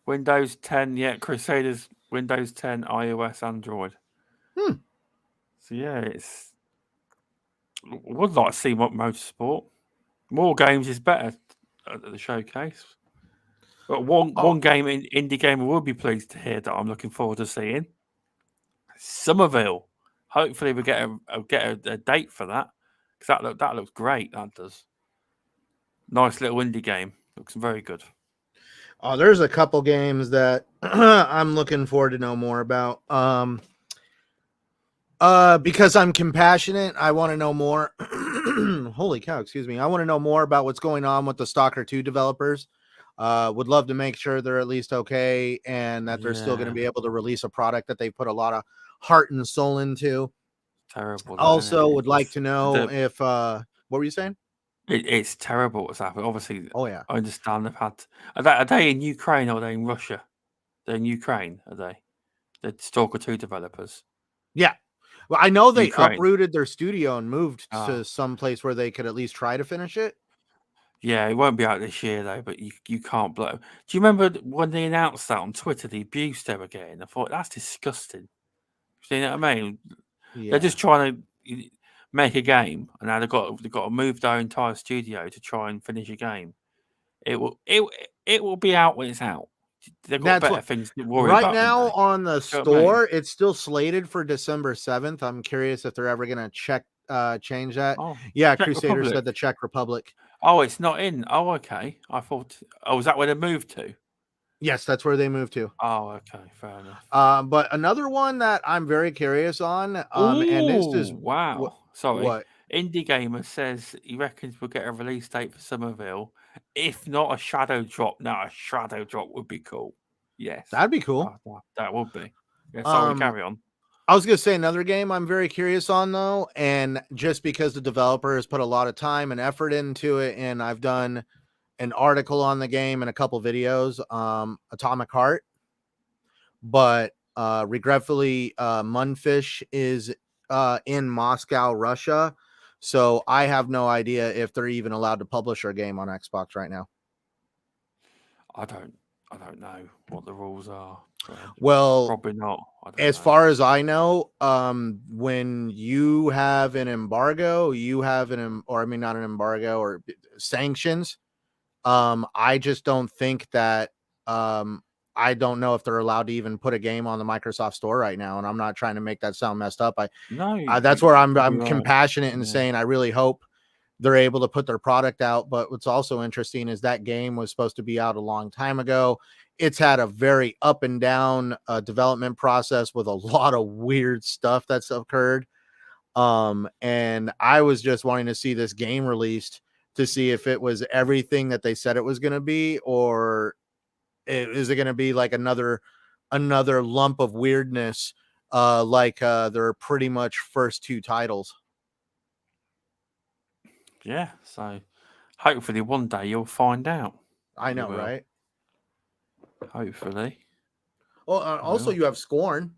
Windows 10, Crusaders, Windows 10, iOS, Android. Hmm. So yeah, would like to see what motorsport. More games is better at the showcase. But one game, indie game, I will be pleased to hear that I'm looking forward to seeing. Somerville. Hopefully we get a date for that, because that looks great. That does. Nice little indie game. Looks very good. Oh, there's a couple games that I'm looking forward to know more about. Because I'm compassionate, I want to know more. Holy cow, excuse me. I want to know more about what's going on with the Stalker 2 developers. Would love to make sure they're at least okay and that they're still going to be able to release a product that they put a lot of heart and soul into. Terrible. Also, would like to know if what were you saying? It's terrible what's happened. Obviously, oh yeah, I understand they've had. Are they in Ukraine or are they in Russia? They're in Ukraine, are they? The Stalker 2 developers. Yeah. Well, I know they Ukraine. uprooted their studio and moved to some place where they could at least try to finish it. Yeah, it won't be out this year though, but you can't blow. Do you remember when they announced that on Twitter, the abuse they were getting? I thought that's disgusting. You know what I mean? Yeah. They're just trying to make a game, and now they've got to move their entire studio to try and finish a game. It will be out when it's out. They've got better things to worry about. Right now on the store, it's still slated for December 7th. I'm curious if they're ever going to change that. Oh, yeah, Crusader said the Czech Republic. Oh, it's not in. Oh, okay. I thought. Oh, is that where they moved to? Yes, that's where they moved to. Oh, okay, fair enough. But another one that I'm very curious on, and this is wow. Sorry. What? Indie Gamer says he reckons we'll get a release date for Somerville. If not a shadow drop, now a shadow drop would be cool. Yes, that'd be cool. That would be. Yeah, sorry, carry on. I was going to say another game I'm very curious on though, and just because the developer has put a lot of time and effort into it, and I've done an article on the game and a couple videos, Atomic Heart, but regretfully, Munfish is in Moscow, Russia, so I have no idea if they're even allowed to publish their game on Xbox right now. I don't know what the rules are. Well, probably not. As far as I know, when you have an embargo, you have not an embargo or sanctions. I just don't think that. I don't know if they're allowed to even put a game on the Microsoft Store right now, and I'm not trying to make that sound messed up. That's where I'm compassionate and saying I really hope they're able to put their product out. But what's also interesting is that game was supposed to be out a long time ago. It's had a very up and down development process with a lot of weird stuff that's occurred. And I was just wanting to see this game released to see if it was everything that they said it was going to be, or is it going to be like another lump of weirdness, like their pretty much first two titles. Yeah, so hopefully one day you'll find out. I know, right? Hopefully. Well, also you have Scorn.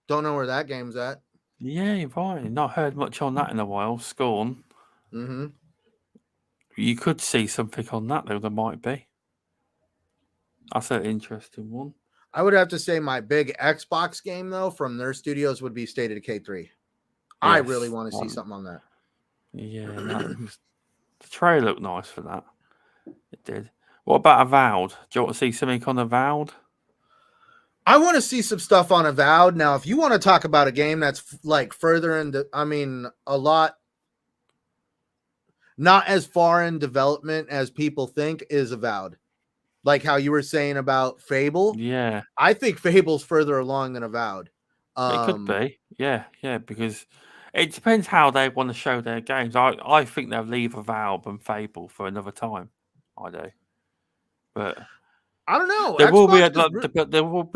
Don't know where that game's at. Yeah, you're right. Not heard much on that in a while. Scorn. Mm-hmm. You could see something on that though. There might be. That's an interesting one. I would have to say my big Xbox game though from their studios would be State of Decay 3. Yes, I really want to see something on that. Yeah, the trailer looked nice for that. It did. What about Avowed? Do you want to see something on Avowed? I want to see some stuff on Avowed. Now, if you want to talk about a game that's like further into, a lot, not as far in development as people think, is Avowed. Like how you were saying about Fable. Yeah. I think Fable's further along than Avowed. It could be. Yeah, because it depends how they want to show their games. I think they'll leave Avowed and Fable for another time. I do. But I don't know. There will be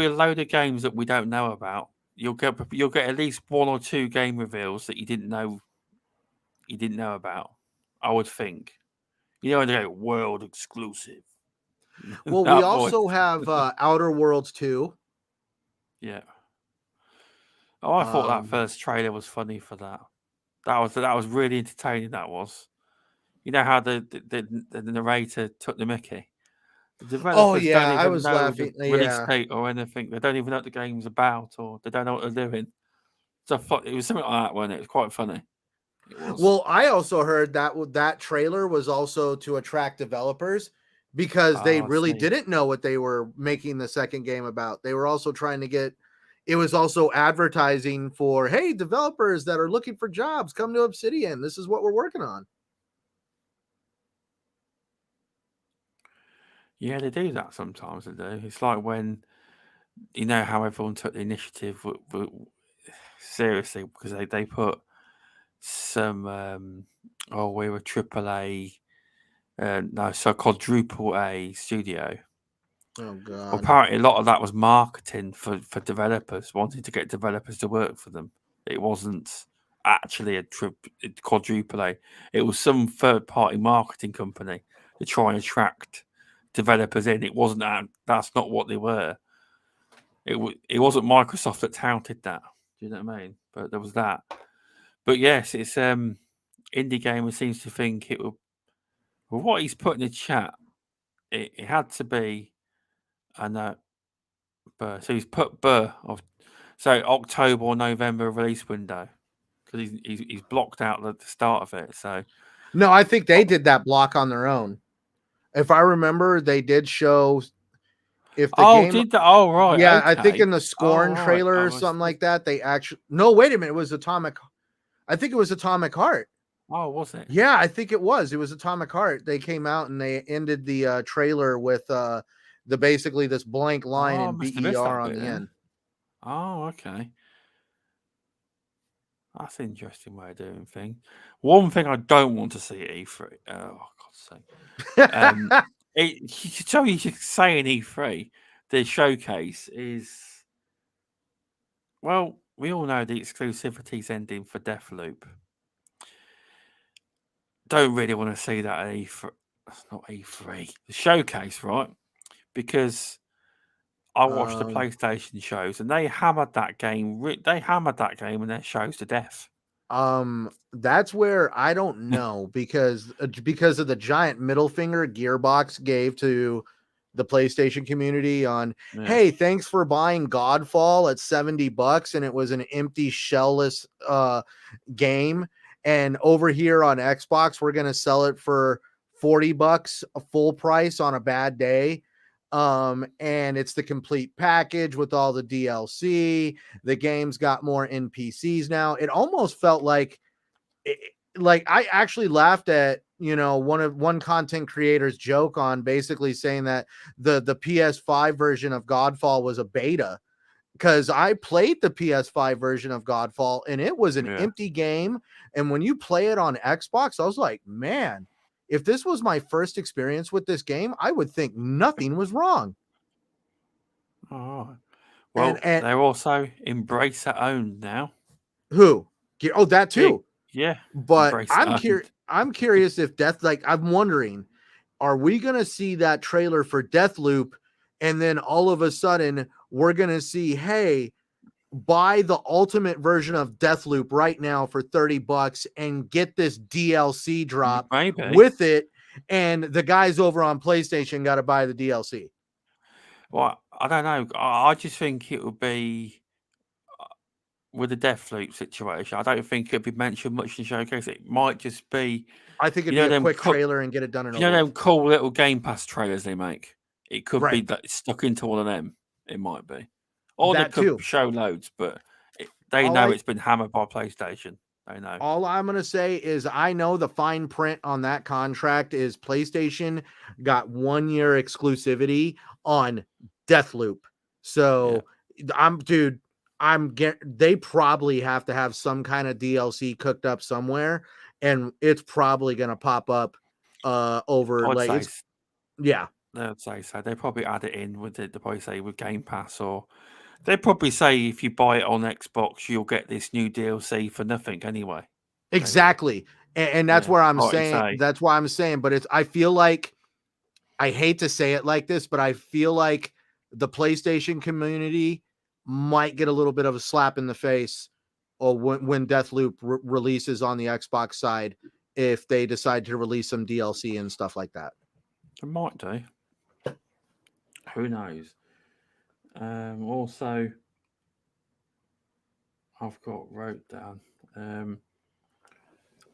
a load of games that we don't know about. You'll get at least one or two game reveals that you didn't know about. I would think. You know, when they go world exclusive. Well, we That voice. also have Outer Worlds 2. Yeah. Oh, I thought that Um, first trailer was funny for that. That was really entertaining. That was. You know how the narrator took the mickey. The oh developers don't yeah, I even was know the laughing. release Yeah. date or anything. They don't even know what the game's about, or they don't know what they're doing. So it was something like that, wasn't it? It was quite funny. It was. Well, I also heard that that trailer was also to attract developers because they Oh, I really see. didn't know what they were making the second game about. They were also trying to get it was also advertising for, hey, developers that are looking for jobs, come to Obsidian. This is what we're working on. Yeah, they do that sometimes. They do. It's like when you know how everyone took the initiative seriously because they put some we were AAA no, so quadruple A studio. Oh Well, god. apparently a lot of that was marketing for developers, wanting to get developers to work for them. It wasn't actually a quadruple A. It was some third party marketing company to try and attract developers in. It wasn't that. That's not what they were. It wasn't Microsoft that touted that. Do you know what I mean? But there was that. But yes, it's indie gamer seems to think it will. Well, what he's put in the chat, it had to be. I know. Burr. So he's put Burr of so October or November release window because he's blocked out the start of it. So No, I think they did that block on their own. If I remember, they did show if the game did that? Oh right, yeah, I think okay. in the Oh Scorn right. trailer I or was. something like that, they actually no, wait a minute, it was Atomic. I think it was Atomic Heart. Oh, was it? Yeah, I think it was. It was Atomic Heart. They came out and they ended the trailer with the basically this blank line Oh, I in must have missed BER that on bit the then. end. Oh, okay. That's an interesting way of doing things. One thing I don't want to see at E3. Oh, God's sake. So you should say in E3, the showcase is well, we all know the exclusivity's ending for Deathloop. Don't really want to see that at E3. That's not E3. The showcase, right? Because I watched the um, PlayStation shows and they hammered that game. They hammered that game in their shows to death. that's where I don't know because of the giant middle finger Gearbox gave to the PlayStation community on, Yeah, hey, thanks for buying Godfall at $70 and it was an empty shellless game, and over here on Xbox we're going to sell it for $40 a full price on a bad day. And it's the complete package with all the DLC. The game's got more NPCs now. It almost felt like like I actually laughed at one content creator's joke on basically saying that the PS5 version of Godfall was a beta, because I played the PS5 version of Godfall and it was an yeah. empty game. And when you play it on Xbox, I was like, man, if this was my first experience with this game, I would think nothing was wrong. Oh, And well, they're also Embracer owned now. who? Oh, that Big, too. yeah, But Embracer owned. I'm curious if I'm wondering, are we going to see that trailer for Deathloop and then all of a sudden we're going to see, hey, buy the ultimate version of Deathloop right now for $30 and get this DLC drop Maybe. with it, and the guys over on PlayStation got to buy the DLC. Well, I don't know. I just think it would be with the Deathloop situation. I don't think it'd be mentioned much in the showcase. It might just be, I think it'd you be know, a quick trailer and get it done and you know over them with. cool little Game Pass trailers they make. It could be Right. that it's stuck into one of them. It might be, or they That could too. show loads, but they All know I it's been hammered by PlayStation. They know. all I'm going to say is I know the fine print on that contract is PlayStation got 1 year exclusivity on Deathloop. Yeah. So they probably have to have some kind of DLC cooked up somewhere, and it's probably going to pop up over I'd like say it's yeah. They'd say so. They probably add it in with it. They probably say with Game Pass, or they probably say if you buy it on Xbox, you'll get this new DLC for nothing anyway. Maybe. Exactly. And that's Yeah, where I'm like you saying. say. That's why I'm saying. But I feel like I hate to say it like this, but I feel like the PlayStation community might get a little bit of a slap in the face, or when Deathloop releases on the Xbox side, if they decide to release some DLC and stuff like that. It might do. Who knows? Also, I've got wrote down.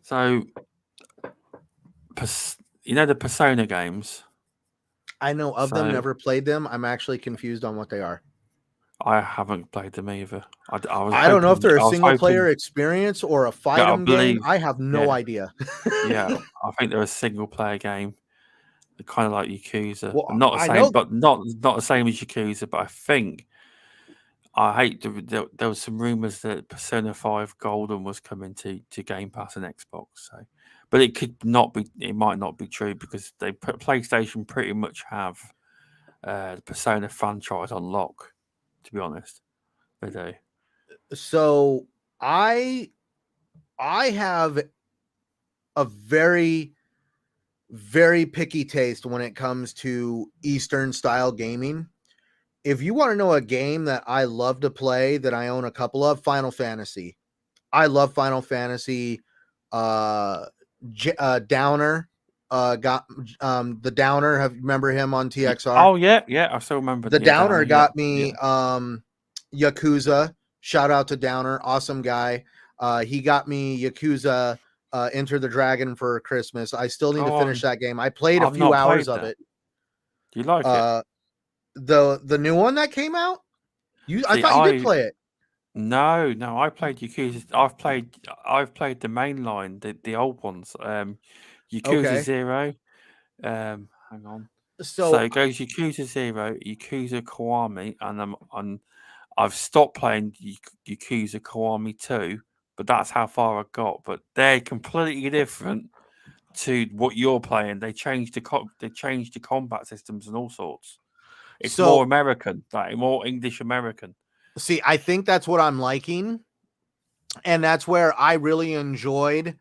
So, the Persona games. I know of them, So never played them. I'm actually confused on what they are. I haven't played them either. I was I don't know if hoping. they're a I was single player hoping. experience or a fight Yeah, I 'em game. believe. I have no Yeah, idea. yeah. I think they're a single player game, kind of like Yakuza, Well, and not the I same, know. but not the same as Yakuza. But I think I hate there was some rumors that Persona 5 Golden was coming to Game Pass and Xbox. So, but it could not be. It might not be true because PlayStation pretty much have the Persona franchise on lock. To be honest, they do. So I I have a very very picky taste when it comes to Eastern style gaming. If you want to know a game that I love to play, that I own a couple of, Final Fantasy. I love Final Fantasy. Uh, Downer got the Downer. Have remember him on TXR? Oh yeah, yeah. I still remember. The Yeah, Downer Downer. Yeah, got yeah. me Yakuza. Shout out to Downer, awesome guy. He got me Yakuza Enter the Dragon for Christmas. I still need to Oh, finish that game. I played a I've few not hours played of that. it. Do you like it? Uh, the new one that came out. I See, thought you did play it. no. I played Yakuza. I've played the main line, the old ones. Yakuza Okay, 0. Hang on. So so it goes Yakuza 0, Yakuza Kiwami, and I've stopped playing Yakuza Kiwami 2, but that's how far I got. But they're completely different to what you're playing. They changed the combat systems and all sorts. It's more so American, like more English American. see, I think that's what I'm liking, and that's where I really enjoyed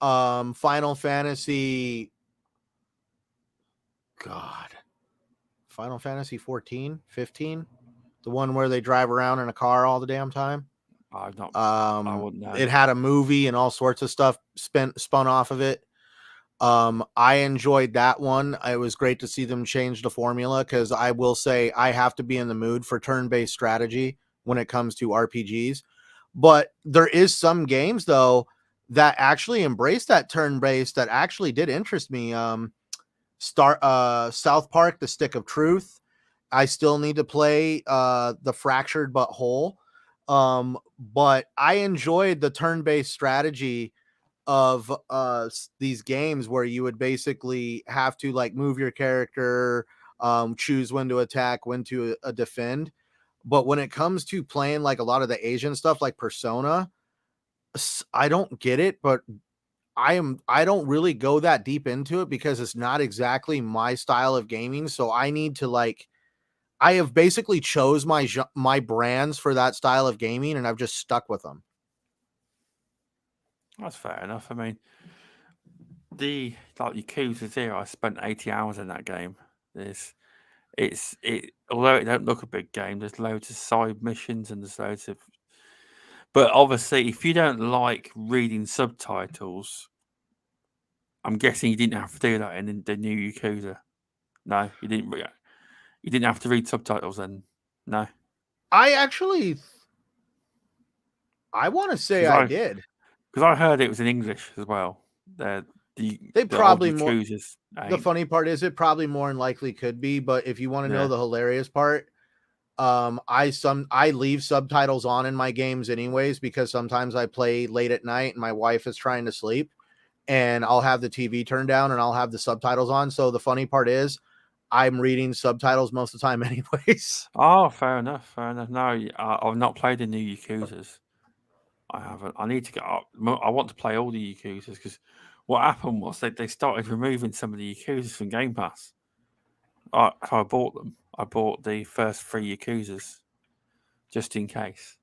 Final Fantasy. God, Final Fantasy 14, 15, the one where they drive around in a car all the damn time. I've not. I wouldn't know. It had a movie and all sorts of stuff spun off of it. I enjoyed that one. It was great to see them change the formula, because I will say I have to be in the mood for turn-based strategy when it comes to RPGs. But there is some games though that actually embrace that turn-based, that actually did interest me. South Park, The Stick of Truth. I still need to play The Fractured But Whole. But I enjoyed the turn-based strategy of these games where you would basically have to like move your character, choose when to attack, when to defend. But when it comes to playing like a lot of the Asian stuff like Persona, I don't get it, but I don't really go that deep into it because it's not exactly my style of gaming. So I need to like, I have basically chose my brands for that style of gaming, and I've just stuck with them. That's fair enough. I mean, the like Yakuza 0, I spent 80 hours in that game. There's although it don't look a big game, there's loads of side missions and there's loads of. But obviously, if you don't like reading subtitles, I'm guessing you didn't have to do that in the new Yakuza. No, you didn't. You didn't have to read subtitles then. No, I actually, I want to say because I I did. because I heard it was in English as well. They The old probably more. Yakuzas The ain't. funny part is it probably more than likely could be, but if you want to know Yeah. the hilarious part, I leave subtitles on in my games anyways, because sometimes I play late at night and my wife is trying to sleep, and I'll have the TV turned down and I'll have the subtitles on. So the funny part is I'm reading subtitles most of the time anyways. Oh, fair enough. Fair enough. No, I've not played the new Yakuzas. I haven't. I need to get up. I want to play all the Yakuzas because what happened was they started removing some of the Yakuzas from Game Pass. So I bought them. I bought the first 3 Yakuzas just in case.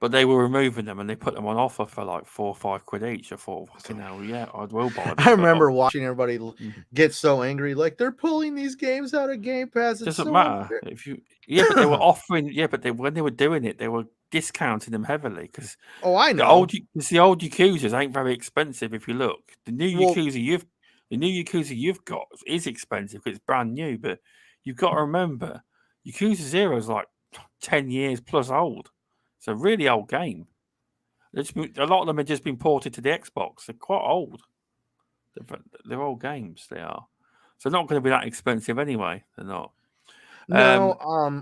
But they were removing them and they put them on offer for like £4 or £5 each. I thought, fucking hell, yeah, I will buy them. I remember watching everybody Mhm. get so angry, like they're pulling these games out of Game Pass. It's Doesn't so matter unfair. if you. Yeah, but they were offering. Yeah, but when they were doing it, they were discounting them heavily because Oh, I the know. old Yakuzas ain't very expensive. If you look, the new Well, Yakuza you've got is expensive because it's brand new. But you've got to remember, Yakuza 0 is like 10 years plus old. It's a really old game. A lot of them have just been ported to the Xbox. They're quite old. They're old games. They are. So they're not going to be that expensive anyway. They're not. no,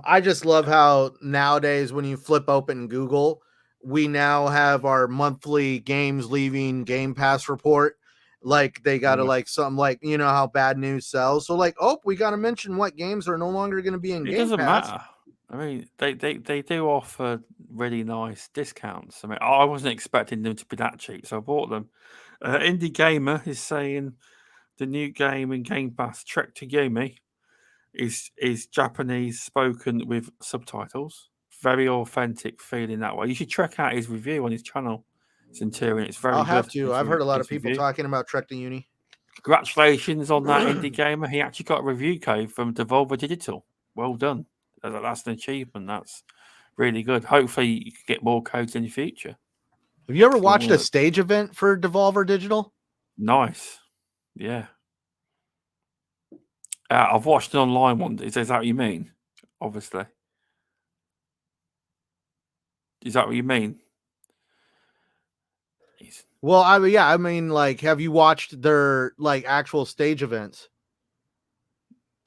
I just love how nowadays when you flip open Google, we now have our monthly games leaving Game Pass report. Like they gotta Yeah. like something like you know how bad news sells. So like, oh, we gotta mention what games are no longer gonna be in It Game doesn't Pass. matter. I mean, they do offer really nice discounts. I mean, I wasn't expecting them to be that cheap, so I bought them. Indie Gamer is saying the new game in Game Pass, Trek to Yomi, is Japanese spoken with subtitles. Very authentic feeling that way. You should check out his review on his channel, Centurion. It's very I'll have good. to. I've heard a lot of His people review. talking about Trek to Uni. Congratulations on that, Indie Gamer. He actually got a review code from Devolver Digital. Well done. That's an achievement. That's really good. Hopefully, you can get more codes in the future. Have you ever Excellent watched a work. stage event for Devolver Digital? Nice. Yeah. I've watched an online one. Is that what you mean? Obviously. Is that what you mean? Well, I mean, like, have you watched their like actual stage events?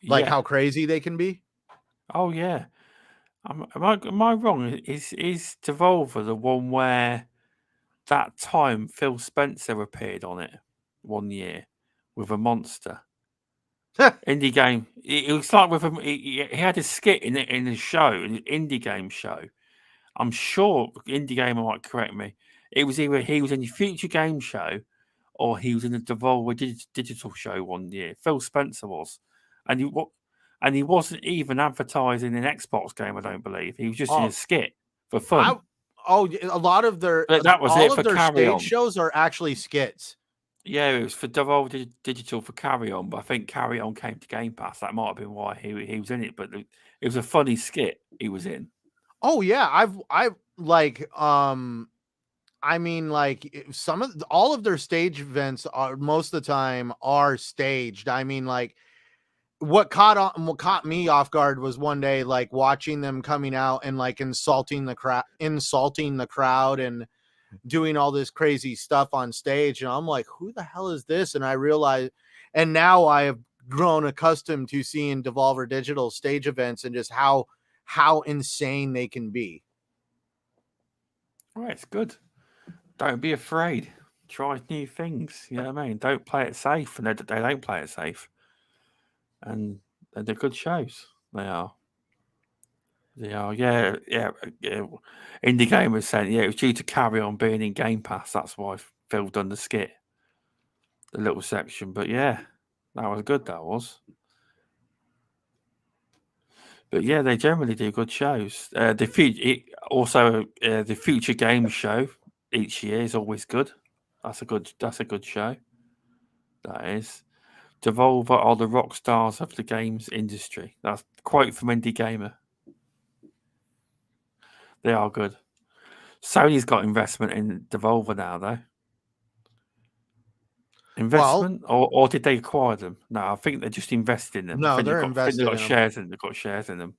Like Yeah. how crazy they can be? Oh, yeah. Am I wrong? Is Devolver the one where that time Phil Spencer appeared on it one year with a monster? Indie game. It was like with him. He had a skit in the show, in the indie game show. I'm sure indie gamer might correct me. It was either he was in the future game show, or he was in the Devolver digital show one year. Phil Spencer was, and he wasn't even advertising an Xbox game. I don't believe he was just in a Oh, skit for I fun. a lot of their But that was all it of for their Carry stage On. shows are actually skits. Yeah, it was for Devolver Digital for Carry On, but I think Carry On came to Game Pass. That might have been why he was in it. But it was a funny skit he was in. Oh yeah, I've like I mean like some of all of their stage events are most of the time are staged. I mean like what caught me off guard was one day like watching them coming out and like insulting the crowd and doing all this crazy stuff on stage, and I'm like, who the hell is this? And I realized, and now I have grown accustomed to seeing Devolver Digital stage events and just how insane they can be. Right, it's good. Don't be afraid. Try new things. You know what I mean? Don't play it safe, and they don't play it safe. And they're good shows. They are. They are. Yeah, yeah. Indie Gamer said, yeah, it was due to Carry On being in Game Pass. That's why Phil done the skit, the little section. But yeah, that was good. That was. But yeah, they generally do good shows. The future game show each year is always good. That's a good show. That is. Devolver are the rock stars of the games industry. That's a quote from Indie Gamer. They are good. Sony's got investment in Devolver now, though. Investment, or did they acquire them? No, I think they just invested in them. No, they're I think they've invested got in them. shares in. They've got shares in them.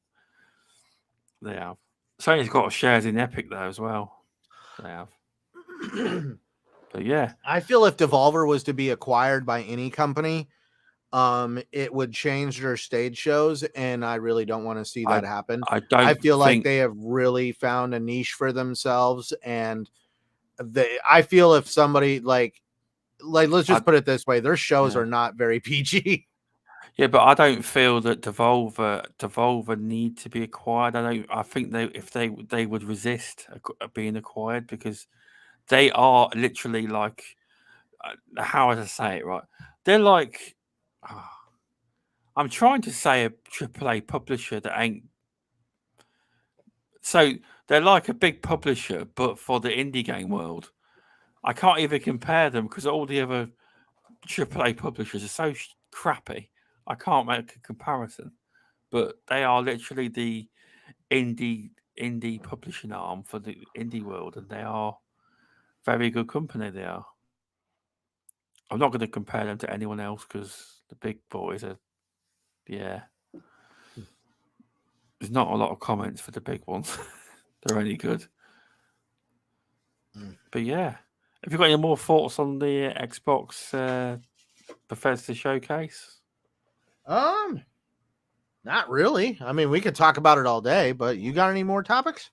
They have. Sony's got shares in Epic though as well. They have. But yeah, I feel if Devolver was to be acquired by any company, it would change their stage shows, and I really don't want to see that happen. I I don't feel like think they have really found a niche for themselves, and I feel if somebody like let's just put it this way, their shows yeah. are not very PG. Yeah, but I don't feel that Devolver need to be acquired. I think they would resist being acquired because they are literally like how would I say it right? They're like I'm trying to say a AAA publisher that ain't. So they're like a big publisher, but for the indie game world. I can't even compare them because all the other AAA publishers are so crappy. I can't make a comparison. But they are literally the indie publishing arm for the indie world, and they are very good company. They are. I'm not going to compare them to anyone else because the big boys are, yeah. There's not a lot of comments for the big ones. They're only good. But yeah, have you got any more thoughts on the Xbox Bethesda showcase? Not really. I mean, we could talk about it all day, but you got any more topics?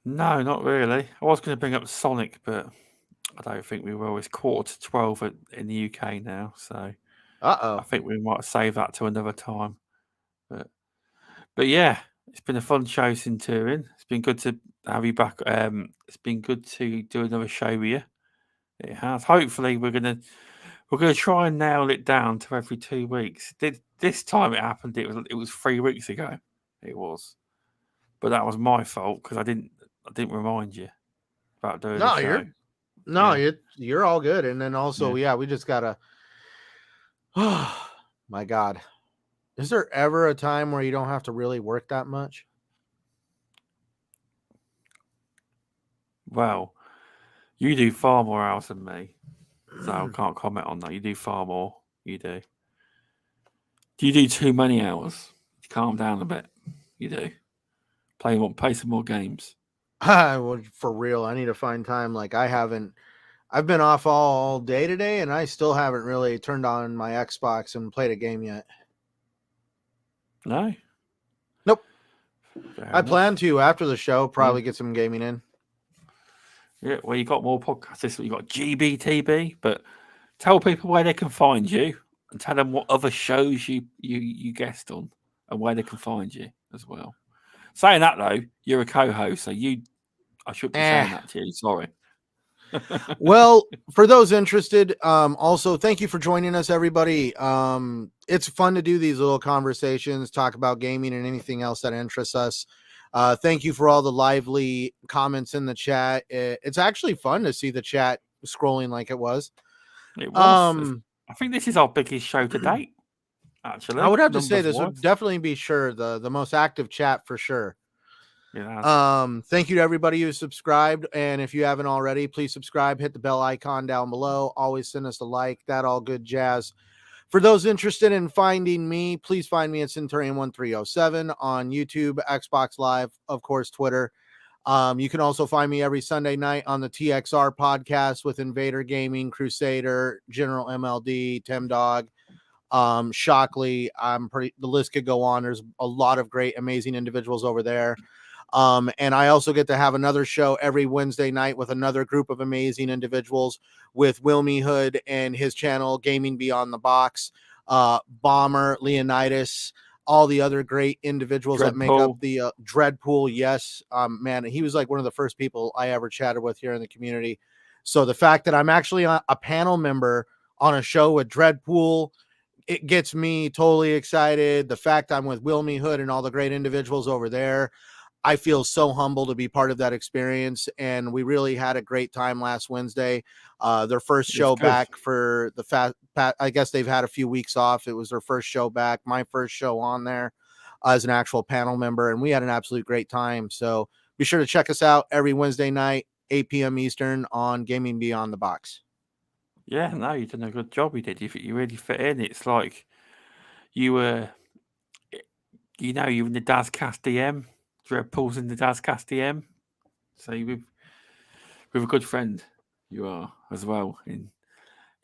No, not really. I was going to bring up Sonic, but I don't think we will. It's 11:45 in the UK now, so I think we might save that to another time. But yeah, it's been a fun show, Centurion. It's been good to have you back. It's been good to do another show with you. It has. Hopefully, we're gonna try and nail it down to every 2 weeks. This time it happened. It was 3 weeks ago. It was, but that was my fault because I didn't remind you about doing the show. You're all good. And then also, we just gotta. Oh my God, is there ever a time where you don't have to really work that much? Well, you do far more hours than me, so I can't comment on that. You do far more. You do. Do you do too many hours? Calm down a bit. You do. Play some more games. Well, for real, I need to find time. Like I've been off all day today, and I still haven't really turned on my Xbox and played a game yet. No. Nope. I plan to after the show. Probably get some gaming in. Yeah, well, you got more podcasts this week. You got GBTB, but tell people where they can find you and tell them what other shows you guest on and where they can find you as well. Saying that though, you're a co-host, so I shouldn't be saying that to you. Sorry. Well, for those interested, also thank you for joining us, everybody. It's fun to do these little conversations, talk about gaming and anything else that interests us. Thank you for all the lively comments in the chat. It's actually fun to see the chat scrolling like it was. It was. I think this is our biggest show to date. Actually, I would have to say this would definitely be the most active chat for sure. Yeah. Thank you to everybody who subscribed, and if you haven't already, please subscribe, hit the bell icon down below, always send us a like, that all good jazz. For those interested in finding me, please find me at Centurion1307 on YouTube, Xbox Live, of course, Twitter. You can also find me every Sunday night on the TXR podcast with Invader Gaming, Crusader, General MLD, Tim Dog, Shockley. The list could go on. There's a lot of great, amazing individuals over there. And I also get to have another show every Wednesday night with another group of amazing individuals with Wilmy Hood and his channel, Gaming Beyond the Box, Bomber, Leonidas, all the other great individuals that make up the Dreadpool. Yes, man, he was like one of the first people I ever chatted with here in the community. So the fact that I'm actually a panel member on a show with Dreadpool, it gets me totally excited. The fact I'm with Wilmy Hood and all the great individuals over there, I feel so humble to be part of that experience, and we really had a great time last Wednesday. Their first show back for the I guess they've had a few weeks off. It was their first show back, my first show on there as an actual panel member, and we had an absolute great time. So be sure to check us out every Wednesday night, 8 p.m. Eastern on Gaming Beyond the Box. Yeah, no, you did a good job. You did. You really fit in. It's like you were, you're in the Dazcast DM. Dreadpool's in the Dazcast DM. So with a good friend, you are as well in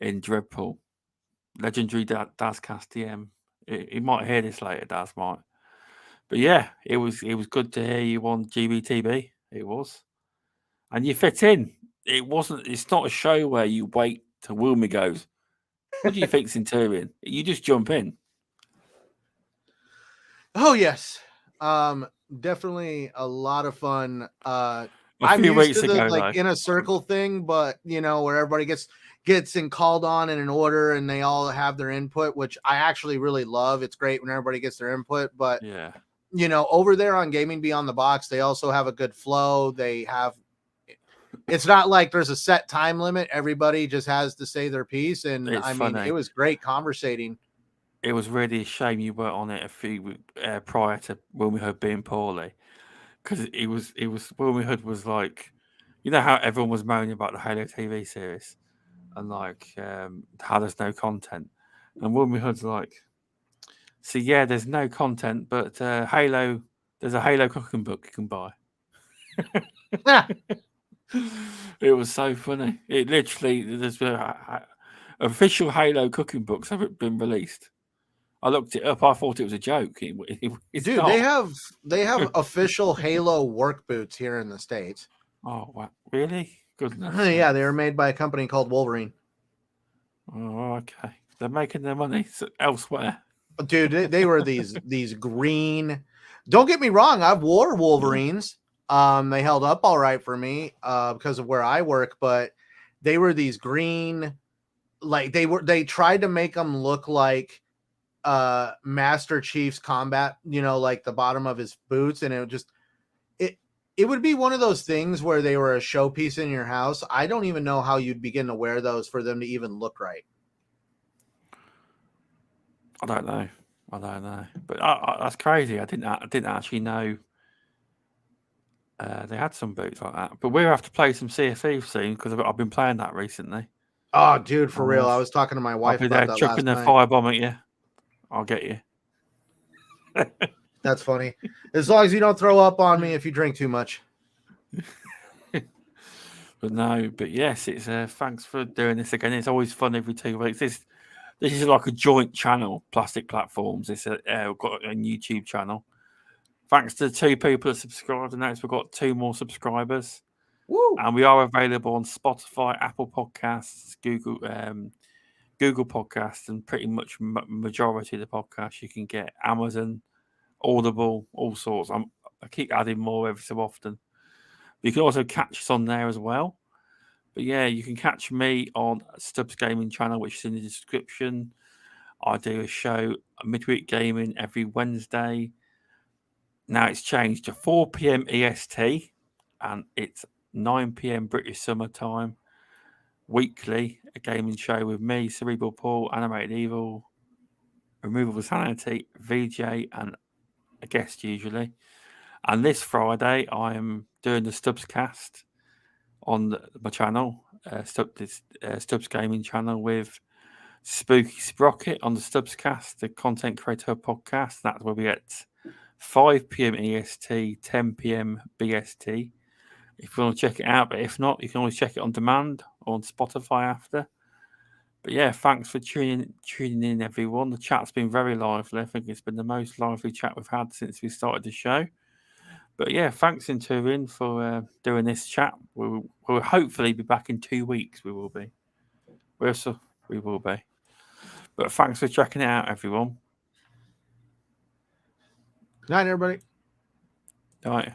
Dreadpool. Legendary Dazcast DM. He might hear this later, Daz might. But yeah, it was good to hear you on GBTB. It was. And you fit in. It's not a show where you wait till Wilmy goes, what do you think, Centurion? You just jump in. Oh yes. Definitely a lot of fun. A I'm few used weeks to the ago, in a circle thing, but where everybody gets and called on in an order and they all have their input, which I actually really love. It's great when everybody gets their input, but yeah, you know, over there on Gaming Beyond the Box, they also have a good flow. They have, it's not like there's a set time limit. Everybody just has to say their piece. And It's I mean, funny. it was great conversating. It was really a shame you weren't on it a few prior to Wilmy Hood being poorly, because it was Wilmy Hood was like, you know how everyone was moaning about the Halo TV series and like how there's no content, and Wilmy Hood's like, so yeah, there's no content, but Halo, there's a Halo cooking book you can buy. It was so funny. It literally, there's official Halo cooking books haven't been released. I looked it up. I thought it was a joke. It's Dude, not. they have official Halo work boots here in the States. Oh, wow. Really? Goodness. Yeah, they were made by a company called Wolverine. Oh, okay. They're making their money elsewhere. Dude, they were these green. Don't get me wrong, I've wore Wolverines. They held up all right for me because of where I work, but they were these green, like they tried to make them look like Master Chief's combat, you know, like the bottom of his boots, and it would be one of those things where they were a showpiece in your house. I don't even know how you'd begin to wear those for them to even look right. I don't know. But that's crazy. I didn't actually know they had some boots like that. But we'll have to play some CFE soon because I've been playing that recently. Oh, dude, for real. I was talking to my I'll wife be about there that chucking last a night. firebomb at you. I'll get you. That's funny. As long as you don't throw up on me if you drink too much. But yes, it's thanks for doing this again. It's always fun every 2 weeks. This is like a joint channel, Plastic Platforms. It's we've got a YouTube channel. Thanks to the 2 people that subscribed, and now we've got 2 more subscribers. Woo! And we are available on Spotify, Apple Podcasts, Google Podcasts, and pretty much majority of the podcasts you can get. Amazon, Audible, all sorts. I keep adding more every so often. You can also catch us on there as well. But yeah, you can catch me on Stubbs Gaming channel, which is in the description. I do a show, Midweek Gaming, every Wednesday. Now it's changed to 4 p.m. EST, and it's 9 p.m. British Summer Time. Weekly, a gaming show with me, Cerebral Paul, Animated Evil, Removable Sanity, VJ, and a guest usually. And this Friday, I am doing the Stubbs cast on my channel, Stubbs Gaming channel, with Spooky Sprocket on the Stubbs cast, the Content Creator podcast. That's where we get 5 p.m. EST, 10 p.m. BST. If you want to check it out, but if not, you can always check it on demand or on Spotify after. But yeah, thanks for tuning in, everyone. The chat's been very lively. I think it's been the most lively chat we've had since we started the show. But yeah, thanks in Turin for doing this chat. We'll hopefully be back in 2 weeks. We will be. We will be. But thanks for checking it out, everyone. Night, everybody. All right.